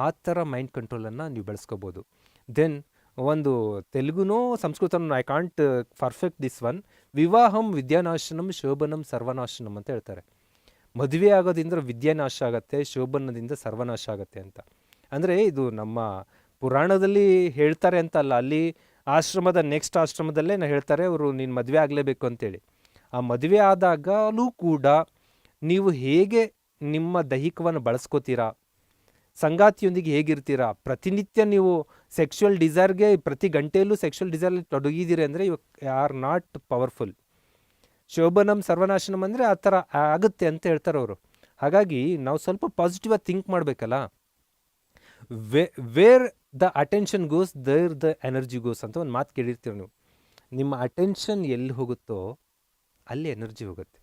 ಆ ಥರ ಮೈಂಡ್ ಕಂಟ್ರೋಲನ್ನು ನೀವು ಬೆಳೆಸ್ಕೋಬೋದು. ದೆನ್ ಒಂದು ತೆಲುಗುನೋ ಸಂಸ್ಕೃತನೋ, I can't perfect this one. ವಿವಾಹಂ ವಿದ್ಯಾನಾಶನಂ ಶೋಭನಂ ಸರ್ವನಾಶನಂ ಅಂತ ಹೇಳ್ತಾರೆ. ಮದುವೆ ಆಗೋದ್ರಿಂದ ವಿದ್ಯಾನಾಶ ಆಗುತ್ತೆ, ಶೋಭನದಿಂದ ಸರ್ವನಾಶ ಆಗುತ್ತೆ ಅಂತ. ಅಂದರೆ ಇದು ನಮ್ಮ ಪುರಾಣದಲ್ಲಿ ಹೇಳ್ತಾರೆ ಅಂತ ಅಲ್ಲ, ಅಲ್ಲಿ ಆಶ್ರಮದ ನೆಕ್ಸ್ಟ್ ಆಶ್ರಮದಲ್ಲೇ ಹೇಳ್ತಾರೆ ಅವರು, ನೀನು ಮದುವೆ ಆಗಲೇಬೇಕು ಅಂತೇಳಿ. ಆ ಮದುವೆ ಆದಾಗಲೂ ಕೂಡ ನೀವು ಹೇಗೆ ನಿಮ್ಮ ದೈಹಿಕವನ್ನು ಬಳಸ್ಕೋತೀರಾ, ಸಂಗಾತಿಯೊಂದಿಗೆ ಹೇಗಿರ್ತೀರಾ, ಪ್ರತಿನಿತ್ಯ ನೀವು ಸೆಕ್ಷುವಲ್ ಡಿಸೈರ್ಗೆ ಪ್ರತಿ ಗಂಟೆಯಲ್ಲೂ ಸೆಕ್ಷುವಲ್ ಡಿಸೈರ್ಲಿ ತೊಡಗಿದ್ದೀರಿ ಅಂದರೆ ಯು ಆರ್ ನಾಟ್ ಪವರ್ಫುಲ್. ಶೋಭನಂ ಸರ್ವನಾಶನಂ ಅಂದರೆ ಆ ಥರ ಆಗುತ್ತೆ ಅಂತ ಹೇಳ್ತಾರೆ ಅವರು. ಹಾಗಾಗಿ ನಾವು ಸ್ವಲ್ಪ ಪಾಸಿಟಿವ್ ಆಗಿ ಥಿಂಕ್ ಮಾಡಬೇಕಲ್ಲ. Where the attention goes there the energy goes ಅಂತ ಒಂದು ಮಾತು ಕೇಳಿರ್ತೀವಿ ನೀವು. ನಿಮ್ಮ ಅಟೆನ್ಷನ್ ಎಲ್ಲಿ ಹೋಗುತ್ತೋ ಅಲ್ಲಿ ಎನರ್ಜಿ ಹೋಗುತ್ತೆ.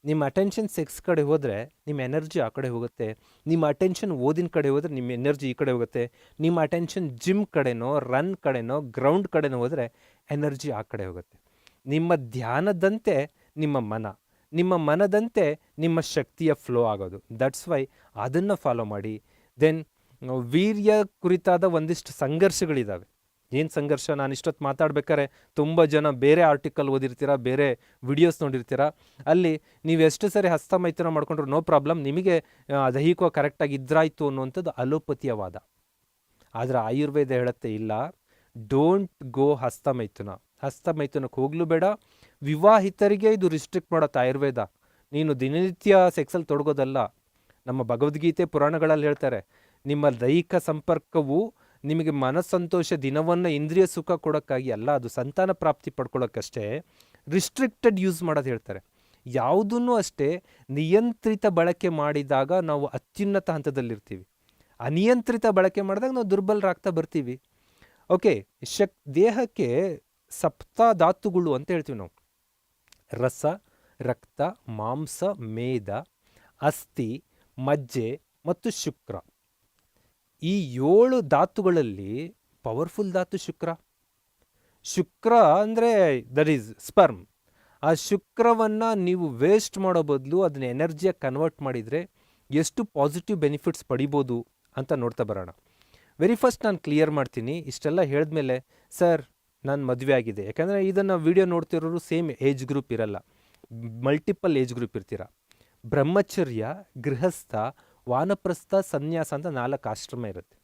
ನಿಮ್ಮ ಅಟೆನ್ಷನ್ ಸೆಕ್ಸ್ ಕಡೆ ಹೋದರೆ ನಿಮ್ಮ ಎನರ್ಜಿ ಆ ಕಡೆ ಹೋಗುತ್ತೆ. ನಿಮ್ಮ ಅಟೆನ್ಷನ್ ಓದಿನ ಕಡೆ ಹೋದರೆ ನಿಮ್ಮ ಎನರ್ಜಿ ಈ ಕಡೆ ಹೋಗುತ್ತೆ. ನಿಮ್ಮ ಅಟೆನ್ಷನ್ ಜಿಮ್ ಕಡೆನೋ, ರನ್ ಕಡೆನೋ, ಗ್ರೌಂಡ್ ಕಡೆನೋ ಹೋದರೆ ಎನರ್ಜಿ ಆ ಕಡೆ ಹೋಗುತ್ತೆ. ನಿಮ್ಮ ಧ್ಯಾನದಂತೆ ನಿಮ್ಮ ಮನ, ನಿಮ್ಮ ಮನದಂತೆ ನಿಮ್ಮ ಶಕ್ತಿಯ ಫ್ಲೋ ಆಗೋದು. ದಟ್ಸ್ ವೈ ಅದನ್ನು ಫಾಲೋ ಮಾಡಿ. ದೆನ್ ವೀರ್ಯ ಕುರಿತಾದ ಒಂದಿಷ್ಟು ಸಂಘರ್ಷಗಳಿದ್ದಾವೆ. ಏನು ಸಂಘರ್ಷ? ನಾನು ಇಷ್ಟೊತ್ತು ಮಾತಾಡ್ಬೇಕಾದ್ರೆ ತುಂಬ ಜನ ಬೇರೆ ಆರ್ಟಿಕಲ್ ಓದಿರ್ತೀರ, ಬೇರೆ ವಿಡಿಯೋಸ್ ನೋಡಿರ್ತೀರ. ಅಲ್ಲಿ ನೀವು ಎಷ್ಟು ಸರಿ ಹಸ್ತಮೈಥುನ ಮಾಡ್ಕೊಂಡ್ರು ನೋ ಪ್ರಾಬ್ಲಮ್, ನಿಮಗೆ ದೈಹಿಕ ಕರೆಕ್ಟಾಗಿ ಇದ್ರಾಯ್ತು ಅನ್ನುವಂಥದ್ದು ಅಲೋಪತಿಯ ವಾದ. ಆದರೆ ಆಯುರ್ವೇದ ಹೇಳುತ್ತೆ ಇಲ್ಲ, ಡೋಂಟ್ ಗೋ ಹಸ್ತಮೈಥುನ. ಹಸ್ತಮೈಥುನಕ್ಕೆ ಹೋಗ್ಲೂ ಬೇಡ. ವಿವಾಹಿತರಿಗೆ ಇದು ರಿಸ್ಟ್ರಿಕ್ಟ್ ಮಾಡೋದು ಆಯುರ್ವೇದ. ನೀನು ದಿನನಿತ್ಯ ಸೆಕ್ಸಲ್ಲಿ ತೊಡಗೋದಲ್ಲ. ನಮ್ಮ ಭಗವದ್ಗೀತೆ ಪುರಾಣಗಳಲ್ಲಿ ಹೇಳ್ತಾರೆ, ನಿಮ್ಮ ದೈಹಿಕ ಸಂಪರ್ಕವು ನಿಮಗೆ ಮನಸ್ಸಂತೋಷ, ದಿನವನ್ನು ಇಂದ್ರಿಯ ಸುಖ ಕೊಡೋಕ್ಕಾಗಿ ಅಲ್ಲ, ಅದು ಸಂತಾನ ಪ್ರಾಪ್ತಿ ಪಡ್ಕೊಳ್ಳೋಕ್ಕಷ್ಟೇ. ರಿಸ್ಟ್ರಿಕ್ಟೆಡ್ ಯೂಸ್ ಮಾಡೋದು ಹೇಳ್ತಾರೆ. ಯಾವುದನ್ನು ಅಷ್ಟೇ ನಿಯಂತ್ರಿತ ಬಳಕೆ ಮಾಡಿದಾಗ ನಾವು ಅತ್ಯುನ್ನತ ಹಂತದಲ್ಲಿರ್ತೀವಿ. ಅನಿಯಂತ್ರಿತ ಬಳಕೆ ಮಾಡಿದಾಗ ನಾವು ದುರ್ಬಲರಾಗ್ತಾ ಬರ್ತೀವಿ. ಓಕೆ, ದೇಹಕ್ಕೆ ಸಪ್ತ ಧಾತುಗಳು ಅಂತ ಹೇಳ್ತೀವಿ ನಾವು. ರಸ, ರಕ್ತ, ಮಾಂಸ, ಮೇದ, ಅಸ್ಥಿ, ಮಜ್ಜೆ ಮತ್ತು ಶುಕ್ರ. ಈ 7 ಧಾತುಗಳಲ್ಲಿ ಪವರ್ಫುಲ್ ಧಾತು ಶುಕ್ರ. ಶುಕ್ರ ಅಂದರೆ ದಟ್ ಈಸ್ ಸ್ಪರ್ಮ್. ಆ ಶುಕ್ರವನ್ನು ನೀವು ವೇಸ್ಟ್ ಮಾಡೋ ಬದಲು ಅದನ್ನ ಎನರ್ಜಿಯಾಗಿ ಕನ್ವರ್ಟ್ ಮಾಡಿದರೆ ಎಷ್ಟು ಪಾಸಿಟಿವ್ ಬೆನಿಫಿಟ್ಸ್ ಪಡಿಬೋದು ಅಂತ ನೋಡ್ತಾ ಬರೋಣ. ವೆರಿ ಫಸ್ಟ್ ನಾನು ಕ್ಲಿಯರ್ ಮಾಡ್ತೀನಿ. ಇಷ್ಟೆಲ್ಲ ಹೇಳಿದ್ಮೇಲೆ ಸರ್ ನಾನು ಮದುವೆ ಆಗಿದೆ, ಯಾಕಂದರೆ ಇದನ್ನು ವಿಡಿಯೋ ನೋಡ್ತಿರೋರು ಸೇಮ್ ಏಜ್ ಗ್ರೂಪ್ ಇರಲ್ಲ, ಮಲ್ಟಿಪಲ್ ಏಜ್ ಗ್ರೂಪ್ ಇರ್ತೀರ. ಬ್ರಹ್ಮಚರ್ಯ, ಗೃಹಸ್ಥ, ವಾನಪ್ರಸ್ಥ, ಸನ್ಯಾಸ ಅಂತ 4 ಆಶ್ರಮ ಇರುತ್ತೆ.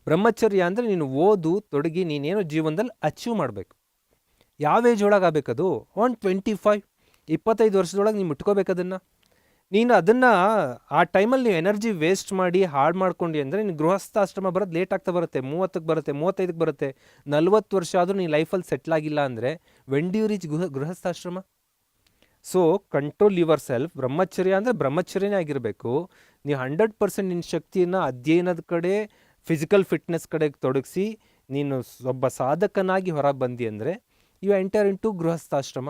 ಬ್ರಹ್ಮಚರ್ಯ ಅಂದರೆ ನೀನು ಓದು ತೊಡಗಿ ನೀನೇನೋ ಜೀವನದಲ್ಲಿ ಅಚೀವ್ ಮಾಡಬೇಕು. ಯಾವ ಏಜ್ ಒಳಗೆ ಆಗಬೇಕದು? 25 ವರ್ಷದೊಳಗೆ ನೀನು ಮುಟ್ಕೋಬೇಕದನ್ನು. ನೀನು ಅದನ್ನು ಆ ಟೈಮಲ್ಲಿ ನೀವು ಎನರ್ಜಿ ವೇಸ್ಟ್ ಮಾಡಿ ಹಾಳು ಮಾಡ್ಕೊಂಡು ಅಂದರೆ ನೀನು ಗೃಹಸ್ಥಾಶ್ರಮ ಬರೋದು ಲೇಟ್ ಆಗ್ತಾ ಬರುತ್ತೆ. 30ಕ್ಕೆ ಬರುತ್ತೆ, 35ಕ್ಕೆ ಬರುತ್ತೆ. 40 ವರ್ಷ ಆದರೂ ನೀನು ಲೈಫಲ್ಲಿ ಸೆಟ್ಲ್ ಆಗಿಲ್ಲ ಅಂದರೆ ವೆನ್ ಡು ಯು ರೀಚ್ ಗೃಹಸ್ಥಾಶ್ರಮ? So control yourself. ಬ್ರಹ್ಮಚರ್ಯ ಅಂದರೆ ಬ್ರಹ್ಮಚರ್ಯನೇ ಆಗಿರಬೇಕು. ನೀವು 100% ನಿನ್ನ ಶಕ್ತಿಯನ್ನು ಅಧ್ಯಯನದ ಕಡೆ, ಫಿಸಿಕಲ್ ಫಿಟ್ನೆಸ್ ಕಡೆಗೆ ತೊಡಗಿಸಿ ನೀನು ಒಬ್ಬ ಸಾಧಕನಾಗಿ ಹೊರ ಬಂದಿ ಅಂದರೆ ಯು ಎಂಟರ್ ಇಂಟು ಗೃಹಸ್ಥಾಶ್ರಮ.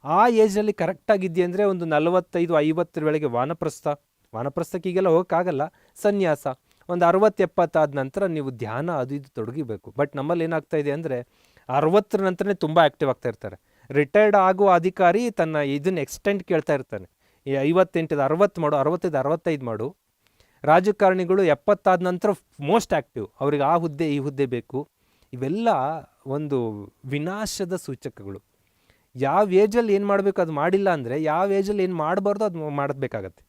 ಆ ಏಜ್ನಲ್ಲಿ ಕರೆಕ್ಟಾಗಿದ್ದಿ ಅಂದರೆ ಒಂದು 45-50 ವೇಳೆಗೆ ವಾನಪ್ರಸ್ಥಕ್ಕೆ ಈಗೆಲ್ಲ ಹೋಗೋಕ್ಕಾಗಲ್ಲ, ಸನ್ಯಾಸ. ಒಂದು 60-70 ಆದ ನಂತರ ನೀವು ಧ್ಯಾನ ಅದು ಇದು ತೊಡಗಿಬೇಕು. ಬಟ್ ನಮ್ಮಲ್ಲಿ ಏನಾಗ್ತಾ ಇದೆ ಅಂದರೆ 60 ನಂತರನೇ ತುಂಬ ಆ್ಯಕ್ಟಿವ್ ಆಗ್ತಾ ಇರ್ತಾರೆ. ರಿಟೈರ್ಡ್ ಆಗೋ ಅಧಿಕಾರಿ ತನ್ನ ಇದನ್ನು ಎಕ್ಸ್ಟೆಂಡ್ ಕೇಳ್ತಾ ಇರ್ತಾನೆ, ಈ 58 60 ಮಾಡು, 65 ಮಾಡು. ರಾಜಕಾರಣಿಗಳು 70 ಆದ ನಂತರ ಮೋಸ್ಟ್ ಆ್ಯಕ್ಟಿವ್, ಅವ್ರಿಗೆ ಆ ಹುದ್ದೆ ಈ ಹುದ್ದೆ ಬೇಕು. ಇವೆಲ್ಲ ಒಂದು ವಿನಾಶದ ಸೂಚಕಗಳು. ಯಾವ ಏಜಲ್ಲಿ ಏನು ಮಾಡಬೇಕು ಅದು ಮಾಡಿಲ್ಲ ಅಂದರೆ ಯಾವ ಏಜಲ್ಲಿ ಏನು ಮಾಡಬಾರ್ದು ಅದು ಮಾಡಬೇಕಾಗತ್ತೆ.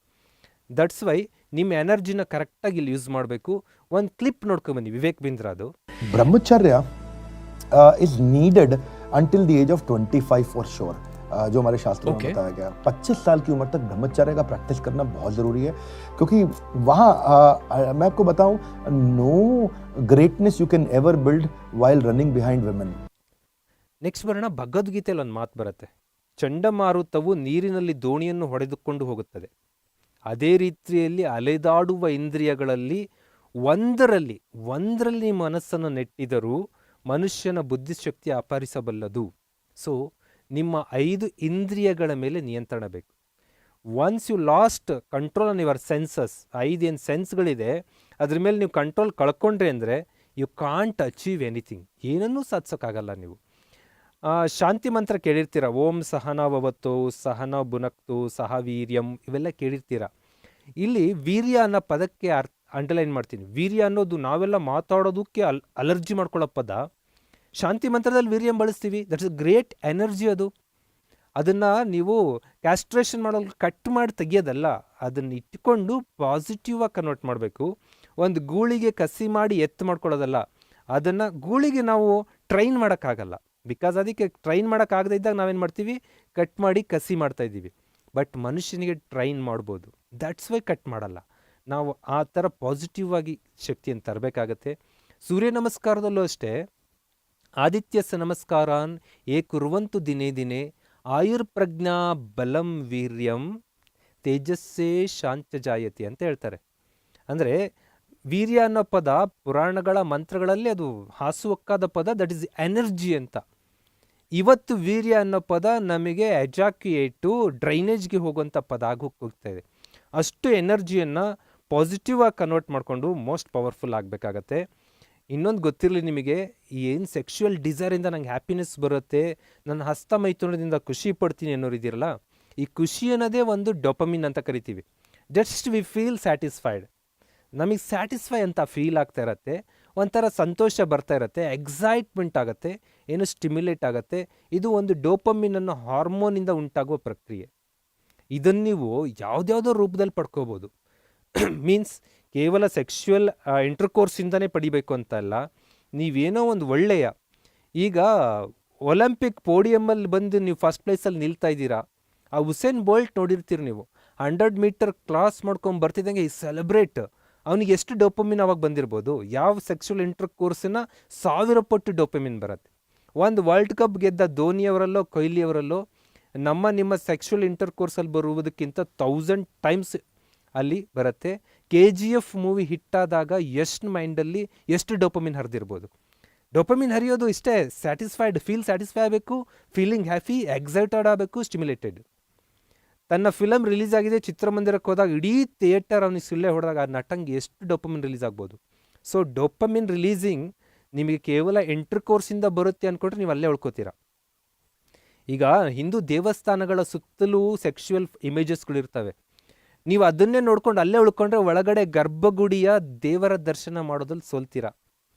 ದಟ್ಸ್ ವೈ ನಿಮ್ಮ ಎನರ್ಜಿನ ಕರೆಕ್ಟಾಗಿ ಇಲ್ಲಿ ಯೂಸ್ ಮಾಡಬೇಕು. ಒಂದು ಕ್ಲಿಪ್ ನೋಡ್ಕೊಂಬನ್ನಿ, ವಿವೇಕ್ ಬಿಂದ್ರಾದು. Brahmacharya is needed until the age of 25 for sure, जो हमारे शास्त्रों में बताया गया। 25 साल की उम्र तक ब्रह्मचर्य का प्रैक्टिस करना बहुत ज़रूरी है, क्योंकि वहाँ मैं आपको बताऊँ, no greatness you can ever build while running behind women. Next ಬರೋಣ, ಭಗವದ್ಗೀತೆಯಲ್ಲಿ ಒಂದು ಮಾತು ಬರುತ್ತೆ, ಚಂಡಮಾರುತವು ನೀರಿನಲ್ಲಿ ದೋಣಿಯನ್ನು ಹೊಡೆದುಕೊಂಡು ಹೋಗುತ್ತದೆ, ಅದೇ ರೀತಿಯಲ್ಲಿ ಅಲೆದಾಡುವ ಇಂದ್ರಿಯಗಳಲ್ಲಿ ಒಂದರಲ್ಲಿ ಮನಸ್ಸನ್ನು ನೆಟ್ಟಿದರೂ ಮನುಷ್ಯನ ಬುದ್ಧಿಶಕ್ತಿ ಅಪಹರಿಸಬಲ್ಲದು. ಸೊ ನಿಮ್ಮ 5 ಇಂದ್ರಿಯಗಳ ಮೇಲೆ ನಿಯಂತ್ರಣ ಬೇಕು. Once you lost control on your senses, 5 ಏನು ಸೆನ್ಸ್ಗಳಿದೆ ಅದ್ರ ಮೇಲೆ ನೀವು ಕಂಟ್ರೋಲ್ ಕಳ್ಕೊಂಡ್ರಿ ಅಂದರೆ ಯು ಕಾಂಟ್ ಅಚೀವ್ ಎನಿಥಿಂಗ್, ಏನನ್ನೂ ಸಾಧಿಸೋಕ್ಕಾಗಲ್ಲ ನೀವು. ಶಾಂತಿ ಮಂತ್ರ ಕೇಳಿರ್ತೀರ, ಓಂ ಸಹನಾವವತ್ತು, ಸಹನ ಬುನಕ್ತು, ಸಹ ವೀರ್ಯಂ, ಇವೆಲ್ಲ ಕೇಳಿರ್ತೀರ. ಇಲ್ಲಿ ವೀರ್ಯ ಅನ್ನೋ ಪದಕ್ಕೆ ಅಂಡರ್ಲೈನ್ ಮಾಡ್ತೀನಿ. ವೀರ್ಯ ಅನ್ನೋದು ನಾವೆಲ್ಲ ಮಾತಾಡೋದಕ್ಕೆ ಅಲರ್ಜಿ ಮಾಡ್ಕೊಳ್ಳೋ ಪದ. ಶಾಂತಿ ಮಂತ್ರದಲ್ಲಿ ವೀರ್ಯಂ ಬಳಸ್ತೀವಿ, ದಟ್ಸ್ ಅ ಗ್ರೇಟ್ ಎನರ್ಜಿ. ಅದನ್ನು ನೀವು ಕ್ಯಾಸ್ಟ್ರೇಷನ್ ಮಾಡೋದು ಕಟ್ ಮಾಡಿ ತೆಗಿಯೋದಲ್ಲ, ಅದನ್ನು ಇಟ್ಕೊಂಡು ಪಾಸಿಟಿವ್ ಆಗಿ ಕನ್ವರ್ಟ್ ಮಾಡಬೇಕು. ಒಂದು ಗೂಳಿಗೆ ಕಸಿ ಮಾಡಿ ಎತ್ತು ಮಾಡ್ಕೊಳ್ಳೋದಲ್ಲ, ಅದನ್ನು ಗೂಳಿಗೆ ನಾವು ಟ್ರೈನ್ ಮಾಡೋಕ್ಕಾಗಲ್ಲ. ಬಿಕಾಸ್ ಅದಕ್ಕೆ ಟ್ರೈನ್ ಮಾಡೋಕ್ಕಾಗದೇ ಇದ್ದಾಗ ನಾವೇನು ಮಾಡ್ತೀವಿ, ಕಟ್ ಮಾಡಿ ಕಸಿ ಮಾಡ್ತಾಯಿದ್ದೀವಿ. ಬಟ್ ಮನುಷ್ಯನಿಗೆ ಟ್ರೈನ್ ಮಾಡ್ಬೋದು. ದಟ್ಸ್ ವೈ ಕಟ್ ಮಾಡಲ್ಲ. ನಾವು ಆ ಥರ ಪಾಸಿಟಿವ್ ಆಗಿ ಶಕ್ತಿಯನ್ನು ತರಬೇಕಾಗತ್ತೆ. ಸೂರ್ಯ ನಮಸ್ಕಾರದಲ್ಲೂ ಅಷ್ಟೇ, ಆದಿತ್ಯಸ ನಮಸ್ಕಾರಾನ್ ಏ ಕುರ್ವಂತು ದಿನೇ ದಿನೇ ಆಯುರ್ಪ್ರಜ್ಞಾ ಬಲಂ ವೀರ್ಯಂ ತೇಜಸ್ಸೇ ಶಾಂತ ಜಾಯತಿ ಅಂತ ಹೇಳ್ತಾರೆ. ಅಂದರೆ ವೀರ್ಯ ಅನ್ನೋ ಪದ ಪುರಾಣಗಳ ಮಂತ್ರಗಳಲ್ಲಿ ಅದು ಹಾಸುವಕ್ಕಾದ ಪದ, ದಟ್ ಈಸ್ ಎನರ್ಜಿ ಅಂತ. ಇವತ್ತು ವೀರ್ಯ ಅನ್ನೋ ಪದ ನಮಗೆ ಎಜಾಕ್ಯುಯೇಟು ಡ್ರೈನೇಜ್ಗೆ ಹೋಗುವಂಥ ಪದ ಆಗಿ ಹೋಗ್ತಾ ಇದೆ. ಅಷ್ಟು ಎನರ್ಜಿಯನ್ನು ಪಾಸಿಟಿವ್ ಆಗಿ ಕನ್ವರ್ಟ್ ಮಾಡಿಕೊಂಡು ಮೋಸ್ಟ್ ಪವರ್ಫುಲ್ ಆಗಬೇಕಾಗತ್ತೆ. ಇನ್ನೊಂದು ಗೊತ್ತಿರಲಿ ನಿಮಗೆ, ಏನು ಸೆಕ್ಷುವಲ್ ಡಿಸೈರಿಂದ ನಂಗೆ ಹ್ಯಾಪಿನೆಸ್ ಬರುತ್ತೆ, ನನ್ನ ಹಸ್ತ ಮೈಥುನದಿಂದ ಖುಷಿ ಪಡ್ತೀನಿ ಅನ್ನೋರಿದ್ದೀರಲ್ಲ, ಈ ಖುಷಿ ಅನ್ನೋದೇ ಒಂದು ಡೊಪಮಿನ್ ಅಂತ ಕರಿತೀವಿ. ಜಸ್ಟ್ ವಿ ಫೀಲ್ ಸ್ಯಾಟಿಸ್ಫೈಡ್, ನಮಗೆ ಸ್ಯಾಟಿಸ್ಫೈ ಅಂತ ಫೀಲ್ ಆಗ್ತಾ ಇರತ್ತೆ, ಒಂಥರ ಸಂತೋಷ ಬರ್ತಾ ಇರತ್ತೆ, ಎಕ್ಸೈಟ್ಮೆಂಟ್ ಆಗುತ್ತೆ, ಏನು ಸ್ಟಿಮ್ಯುಲೇಟ್ ಆಗುತ್ತೆ. ಇದು ಒಂದು ಡೋಪಮಿನ್ ಅನ್ನೋ ಹಾರ್ಮೋನಿಂದ ಉಂಟಾಗುವ ಪ್ರಕ್ರಿಯೆ. ಇದನ್ನು ನೀವು ಯಾವುದ್ಯಾವುದೋ ರೂಪದಲ್ಲಿ ಪಡ್ಕೋಬೋದು. ಮೀನ್ಸ್ ಕೇವಲ ಸೆಕ್ಷುವಲ್ ಇಂಟರ್ಕೋರ್ಸಿಂದನೇ ಪಡಿಬೇಕು ಅಂತ ಅಲ್ಲ, ನೀವೇನೋ ಒಂದು ಒಳ್ಳೆಯ, ಈಗ ಒಲಿಂಪಿಕ್ ಪೋಡಿಯಮಲ್ಲಿ ಬಂದು ನೀವು ಫಸ್ಟ್ ಪ್ಲೇಸಲ್ಲಿ ನಿಲ್ತಾ ಇದ್ದೀರಾ, ಆ ಹುಸೇನ್ ಬೋಲ್ಟ್ ನೋಡಿರ್ತೀರಿ ನೀವು, 100 ಮೀಟರ್ ಕ್ರಾಸ್ ಮಾಡ್ಕೊಂಡು ಬರ್ತಿದ್ದಂಗೆ ಈ ಸೆಲೆಬ್ರೇಟ್, ಅವನಿಗೆ ಎಷ್ಟು ಡೋಪಮಿನ್ ಅವಾಗ ಬಂದಿರ್ಬೋದು. ಯಾವ ಸೆಕ್ಷುವಲ್ ಇಂಟರ್ಕೋರ್ಸಿನ 1000 ಪಟ್ಟು ಡೋಪಮಿನ್ ಬರುತ್ತೆ. ಒಂದು ವರ್ಲ್ಡ್ ಕಪ್ ಗೆದ್ದ ಧೋನಿಯವರಲ್ಲೋ ಕೊಹ್ಲಿಯವರಲ್ಲೋ ನಿಮ್ಮ ಸೆಕ್ಷುವಲ್ ಇಂಟರ್ಕೋರ್ಸಲ್ಲಿ ಬರುವುದಕ್ಕಿಂತ 1000 ಟೈಮ್ಸ್ ಅಲ್ಲಿ ಬರುತ್ತೆ. KGF ಮೂವಿ ಹಿಟ್ಟಾದಾಗ ಎಷ್ಟು ಮೈಂಡಲ್ಲಿ ಎಷ್ಟು ಡೋಪಮಿನ್ ಹರಿದಿರ್ಬೋದು. ಡೋಪಮಿನ್ ಹರಿಯೋದು ಇಷ್ಟೇ, ಸ್ಯಾಟಿಸ್ಫೈಡ್, ಫೀಲ್ ಸ್ಯಾಟಿಸ್ಫೈ ಆಗಬೇಕು, ಫೀಲಿಂಗ್ ಹ್ಯಾಪಿ, ಎಕ್ಸೈಟೆಡ್ ಆಗಬೇಕು, ಸ್ಟಿಮ್ಯುಲೇಟೆಡ್. ತನ್ನ ಫಿಲಮ್ ರಿಲೀಸ್ ಆಗಿದೆ, ಚಿತ್ರಮಂದಿರಕ್ಕೆ ಹೋದಾಗ ಇಡೀ ಥಿಯೇಟರ್ ಅವನಿಗೆ ಸಿಳ್ಳೆ ಹೊಡೆದಾಗ ಆ ನಟಂಗೆ ಎಷ್ಟು ಡೋಪಮಿನ್ ರಿಲೀಸ್ ಆಗ್ಬೋದು. ಸೊ ಡೋಪಮಿನ್ ರಿಲೀಸಿಂಗ್ ನಿಮಗೆ ಕೇವಲ ಇಂಟರ್ಕೋರ್ಸಿಂದ ಬರುತ್ತೆ ಅಂದ್ಕೊಂಡ್ರೆ ನೀವು ಅಲ್ಲೇ ಉಳ್ಕೋತೀರಾ. ಈಗ ಹಿಂದೂ ದೇವಸ್ಥಾನಗಳ ಸುತ್ತಲೂ ಸೆಕ್ಷುವಲ್ ಇಮೇಜಸ್ಗಳಿರ್ತವೆ, ನೀವು ಅದನ್ನೇ ನೋಡ್ಕೊಂಡು ಅಲ್ಲೇ ಉಳ್ಕೊಂಡ್ರೆ ಒಳಗಡೆ ಗರ್ಭಗುಡಿಯ ದೇವರ ದರ್ಶನ ಮಾಡೋದ್ರಲ್ಲಿ ಸೋಲ್ತೀರಾ.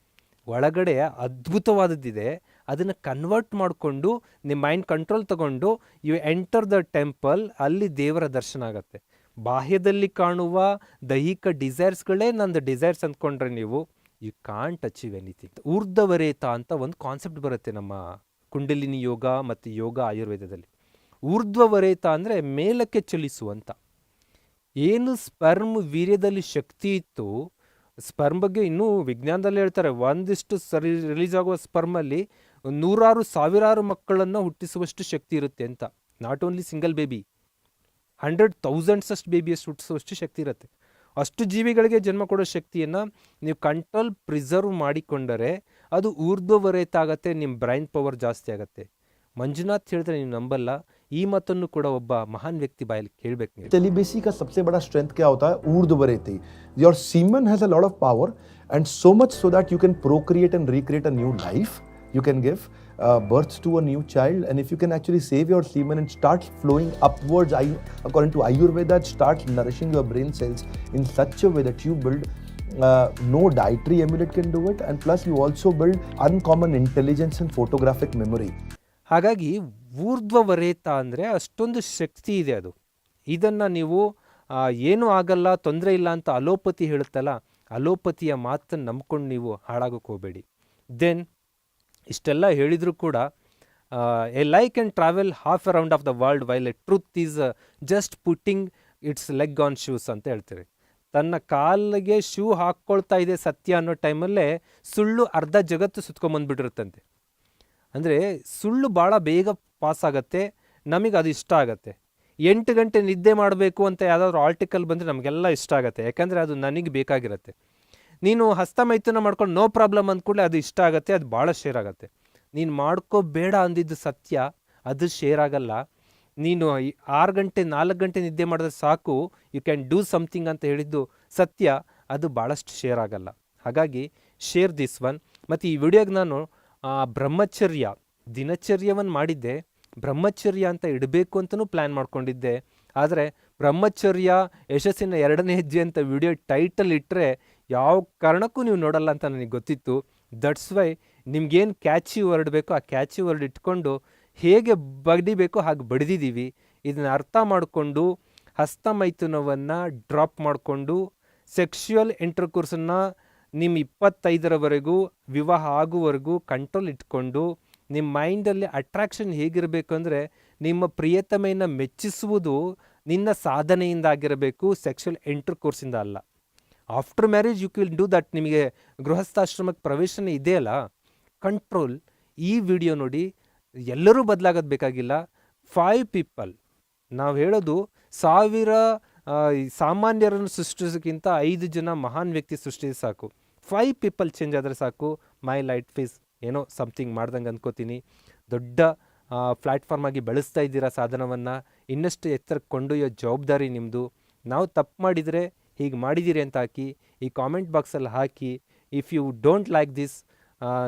ಒಳಗಡೆ ಅದ್ಭುತವಾದದ್ದಿದೆ, ಅದನ್ನು ಕನ್ವರ್ಟ್ ಮಾಡಿಕೊಂಡು ನಿಮ್ಮ ಮೈಂಡ್ ಕಂಟ್ರೋಲ್ ತಗೊಂಡು ಯು ಎಂಟರ್ ದ ಟೆಂಪಲ್, ಅಲ್ಲಿ ದೇವರ ದರ್ಶನ ಆಗುತ್ತೆ. ಬಾಹ್ಯದಲ್ಲಿ ಕಾಣುವ ದೈಹಿಕ ಡಿಸೈರ್ಸ್ಗಳೇ ನಂದು ಡಿಸೈರ್ಸ್ ಅಂದ್ಕೊಂಡ್ರೆ ನೀವು ಯು ಕಾಂಟ್ ಅಚೀವ್ ಎನಿಥಿಂಗ್. ಊರ್ಧ್ವರೇತ ಅಂತ ಒಂದು ಕಾನ್ಸೆಪ್ಟ್ ಬರುತ್ತೆ ನಮ್ಮ ಕುಂಡಲಿನಿ ಯೋಗ ಮತ್ತು ಯೋಗ ಆಯುರ್ವೇದದಲ್ಲಿ. ಊರ್ಧ್ವರೇತ ಅಂದರೆ ಮೇಲಕ್ಕೆ ಚಲಿಸುವಂತ. ಏನು ಸ್ಪರ್ಮ್ ವೀರ್ಯದಲ್ಲಿ ಶಕ್ತಿ ಇತ್ತು, ಸ್ಪರ್ಮ್ ಬಗ್ಗೆ ಇನ್ನೂ ವಿಜ್ಞಾನದಲ್ಲಿ ಹೇಳ್ತಾರೆ, ಒಂದಿಷ್ಟು ರಿಲೀಸ್ ಆಗುವ ಸ್ಪರ್ಮಲ್ಲಿ 100,000 ಮಕ್ಕಳನ್ನು ಹುಟ್ಟಿಸುವಷ್ಟು ಶಕ್ತಿ ಇರುತ್ತೆ ಅಂತ. ನಾಟ್ ಓನ್ಲಿ ಸಿಂಗಲ್ ಬೇಬಿ, 100,000 ಅಷ್ಟು ಬೇಬಿಯಷ್ಟು ಹುಟ್ಟಿಸುವಷ್ಟು ಶಕ್ತಿ ಇರುತ್ತೆ. ಅಷ್ಟು ಜೀವಿಗಳಿಗೆ ಜನ್ಮ ಕೊಡೋ ಶಕ್ತಿಯನ್ನು ನೀವು ಕಂಟ್ರೋಲ್ ಪ್ರಿಸರ್ವ್ ಮಾಡಿಕೊಂಡರೆ ಅದು ಊರ್ಧ್ವರೇತ ಆಗತ್ತೆ, ನಿಮ್ಮ ಬ್ರೈನ್ ಪವರ್ ಜಾಸ್ತಿ ಆಗುತ್ತೆ. ಮಂಜುನಾಥ್ ಹೇಳಿದ್ರೆ ನೀವು ನಂಬಲ್ಲ, ಈ ಮಾತನ್ನು ಕೂಡ ಒಬ್ಬ ಮಹಾನ್ ವ್ಯಕ್ತಿ ಬಾಯಲ್ಲಿ ಕೇಳಬೇಕು ನೀವು. सेलिबेसी का सबसे बड़ा स्ट्रेंथ क्या होता है? ऊर्ध्वरेती. Your semen has a lot of power, and so much so that you can procreate and recreate a new life. You can give birth to a new child, and if you can actually save your semen and start flowing upwards, according to Ayurveda, it starts nourishing your brain cells in such a way that you build no dietary amulet can do it, and plus you also build uncommon intelligence and photographic memory. ಹಾಗಾಗಿ ಊರ್ಧ್ವರೇತ ಅಂದರೆ ಅಷ್ಟೊಂದು ಶಕ್ತಿ ಇದೆ ಅದು. ಇದನ್ನು ನೀವು ಏನೂ ಆಗಲ್ಲ, ತೊಂದರೆ ಇಲ್ಲ ಅಂತ ಅಲೋಪತಿ ಹೇಳುತ್ತಲ್ಲ, ಅಲೋಪತಿಯ ಮಾತನ್ನು ನಂಬ್ಕೊಂಡು ನೀವು ಹಾಳಾಗೋಕೆ ಹೋಗಬೇಡಿ. ದೆನ್ ಇಷ್ಟೆಲ್ಲ ಹೇಳಿದರೂ ಕೂಡ ಎ ಲೈ can travel half around of the world while A truth is just putting it's leg on shoes ಅಂತ ಹೇಳ್ತೀರಿ. ತನ್ನ ಕಾಲಿಗೆ ಶೂ ಹಾಕ್ಕೊಳ್ತಾ ಇದೆ ಸತ್ಯ ಅನ್ನೋ ಟೈಮಲ್ಲೇ ಸುಳ್ಳು ಅರ್ಧ ಜಗತ್ತು ಸುತ್ಕೊಂಬಂದ್ಬಿಟ್ಟಿರುತ್ತಂತೆ. ಅಂದರೆ ಸುಳ್ಳು ಭಾಳ ಬೇಗ ಪಾಸ್ ಆಗುತ್ತೆ, ನಮಗೆ ಅದು ಇಷ್ಟ ಆಗುತ್ತೆ. 8 ಗಂಟೆ ನಿದ್ದೆ ಮಾಡಬೇಕು ಅಂತ ಯಾವುದಾದ್ರೂ ಆರ್ಟಿಕಲ್ ಬಂದರೆ ನಮಗೆಲ್ಲ ಇಷ್ಟ ಆಗುತ್ತೆ, ಯಾಕಂದರೆ ಅದು ನನಗೆ ಬೇಕಾಗಿರುತ್ತೆ. ನೀನು ಹಸ್ತಮೈಥುನ ಮಾಡ್ಕೊಂಡು ನೋ ಪ್ರಾಬ್ಲಮ್ ಅಂದ್ಕೂಡಲೇ ಅದು ಇಷ್ಟ ಆಗುತ್ತೆ, ಅದು ಭಾಳ ಶೇರ್ ಆಗುತ್ತೆ. ನೀನು ಮಾಡ್ಕೋಬೇಡ ಅಂದಿದ್ದು ಸತ್ಯ, ಅದು ಶೇರ್ ಆಗಲ್ಲ. ನೀನು 6 ಗಂಟೆ 4 ಗಂಟೆ ನಿದ್ದೆ ಮಾಡಿದ್ರೆ ಸಾಕು, ಯು ಕ್ಯಾನ್ ಡೂ ಸಮಥಿಂಗ್ ಅಂತ ಹೇಳಿದ್ದು ಸತ್ಯ, ಅದು ಭಾಳಷ್ಟು ಶೇರ್ ಆಗಲ್ಲ. ಹಾಗಾಗಿ ಶೇರ್ ದಿಸ್ ಒನ್. ಮತ್ತು ಈ ವಿಡಿಯೋಗೆ ನಾನು ಬ್ರಹ್ಮಚರ್ಯ ದಿನಚರ್ಯವನ್ನು ಮಾಡಿದ್ದೆ, ಬ್ರಹ್ಮಚರ್ಯ ಅಂತ ಇಡಬೇಕು ಅಂತಲೂ ಪ್ಲ್ಯಾನ್ ಮಾಡ್ಕೊಂಡಿದ್ದೆ. ಆದರೆ ಬ್ರಹ್ಮಚರ್ಯ ಯಶಸ್ಸಿನ 2ನೇ ಹೆಜ್ಜೆ ಅಂತ ವಿಡಿಯೋ ಟೈಟಲ್ ಇಟ್ಟರೆ ಯಾವ ಕಾರಣಕ್ಕೂ ನೀವು ನೋಡಲ್ಲ ಅಂತ ನನಗೆ ಗೊತ್ತಿತ್ತು. ದಟ್ಸ್ ವೈ ನಿಮ್ಗೇನು ಕ್ಯಾಚಿ ವರ್ಡ್ ಬೇಕೋ ಆ ಕ್ಯಾಚಿ ವರ್ಡ್ ಇಟ್ಕೊಂಡು ಹೇಗೆ ಬಡಿಬೇಕೋ ಹಾಗೆ ಬಡಿದಿದ್ದೀವಿ. ಇದನ್ನು ಅರ್ಥ ಮಾಡಿಕೊಂಡು ಹಸ್ತಮೈಥುನವನ್ನು ಡ್ರಾಪ್ ಮಾಡಿಕೊಂಡು ಸೆಕ್ಷುವಲ್ ಇಂಟರ್ಕೋರ್ಸನ್ನು ನಿಮ್ಮ 25ರವರೆಗೂ ವಿವಾಹ ಆಗುವವರೆಗೂ ಕಂಟ್ರೋಲ್ ಇಟ್ಕೊಂಡು ನಿಮ್ಮ ಮೈಂಡಲ್ಲಿ ಅಟ್ರಾಕ್ಷನ್ ಹೇಗಿರಬೇಕು ಅಂದರೆ ನಿಮ್ಮ ಪ್ರಿಯತಮೆಯನ್ನು ಮೆಚ್ಚಿಸುವುದು ನಿನ್ನ ಸಾಧನೆಯಿಂದ ಆಗಿರಬೇಕು, ಸೆಕ್ಷುವಲ್ ಎಂಟರ್ ಕೋರ್ಸಿಂದ ಅಲ್ಲ. After marriage you will do that. ನಿಮಗೆ ಗೃಹಸ್ಥಾಶ್ರಮಕ್ಕೆ ಪ್ರವೇಶನೇ ಇದೆಯಲ್ಲ, ಕಂಟ್ರೋಲ್. ಈ ವಿಡಿಯೋ ನೋಡಿ, ಎಲ್ಲರೂ ಬದಲಾಗೋದು ಬೇಕಾಗಿಲ್ಲ. 5 ಪೀಪಲ್, ನಾವು ಹೇಳೋದು 1000 ಸಾಮಾನ್ಯರನ್ನು ಸೃಷ್ಟಿಸೋಕ್ಕಿಂತ 5 ಜನ ಮಹಾನ್ ವ್ಯಕ್ತಿ ಸೃಷ್ಟಿಸಿ ಸಾಕು. 5 ಪೀಪಲ್ ಚೇಂಜ್ ಆದರೆ ಸಾಕು. ಮೈ ಲೈಟ್ ಫೀಸ್ ಏನೋ ಸಮಥಿಂಗ್ ಮಾಡ್ದಂಗೆ ಅಂದ್ಕೋತೀನಿ. ದೊಡ್ಡ ಪ್ಲ್ಯಾಟ್ಫಾರ್ಮ್ ಆಗಿ ಬೆಳೆಸ್ತಾ ಇದ್ದೀರಾ ಸಾಧನವನ್ನು. ಇನ್ನಷ್ಟು ಎತ್ತರಕ್ಕೆ ಕೊಂಡೊಯ್ಯೋ ಜವಾಬ್ದಾರಿ ನಿಮ್ಮದು. ನಾವು ತಪ್ಪು ಮಾಡಿದರೆ ಹೀಗೆ ಮಾಡಿದ್ದೀರಿ ಅಂತ ಹಾಕಿ ಈ ಕಾಮೆಂಟ್ ಬಾಕ್ಸಲ್ಲಿ ಹಾಕಿ. If you don't like this,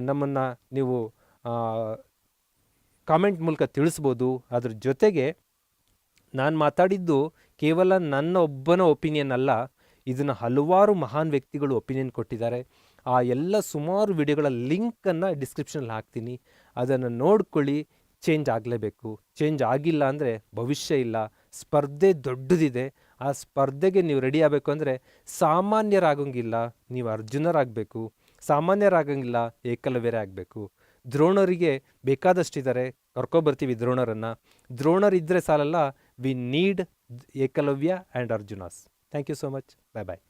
ನಮ್ಮನ್ನು ನೀವು ಕಾಮೆಂಟ್ ಮೂಲಕ ತಿಳಿಸ್ಬೋದು. ಅದ್ರ ಜೊತೆಗೆ ನಾನು ಮಾತಾಡಿದ್ದು ಕೇವಲ ನನ್ನ ಒಬ್ಬನ ಒಪಿನಿಯನ್ ಅಲ್ಲ, ಇದನ್ನು ಹಲವಾರು ಮಹಾನ್ ವ್ಯಕ್ತಿಗಳು ಒಪಿನಿಯನ್ ಕೊಟ್ಟಿದ್ದಾರೆ. ಆ ಎಲ್ಲ ಸುಮಾರು ವಿಡಿಯೋಗಳ ಲಿಂಕನ್ನು ಡಿಸ್ಕ್ರಿಪ್ಷನಲ್ಲಿ ಹಾಕ್ತೀನಿ, ಅದನ್ನು ನೋಡ್ಕೊಳ್ಳಿ. ಚೇಂಜ್ ಆಗಲೇಬೇಕು. ಚೇಂಜ್ ಆಗಿಲ್ಲ ಅಂದರೆ ಭವಿಷ್ಯ ಇಲ್ಲ. ಸ್ಪರ್ಧೆ ದೊಡ್ಡದಿದೆ. ಆ ಸ್ಪರ್ಧೆಗೆ ನೀವು ರೆಡಿ ಆಗಬೇಕು ಅಂದರೆ ಸಾಮಾನ್ಯರಾಗಂಗಿಲ್ಲ, ನೀವು ಅರ್ಜುನರಾಗಬೇಕು. ಸಾಮಾನ್ಯರಾಗಂಗಿಲ್ಲ, ಏಕಲವ್ಯರೇ ಆಗಬೇಕು. ದ್ರೋಣರಿಗೆ ಬೇಕಾದಷ್ಟಿದ್ದಾರೆ, ಕರ್ಕೊಬರ್ತೀವಿ ದ್ರೋಣರನ್ನು. ದ್ರೋಣರಿದ್ದರೆ ಸಾಲಲ್ಲ, we need Ekalavya and Arjunas. Thank you so much. Bye bye.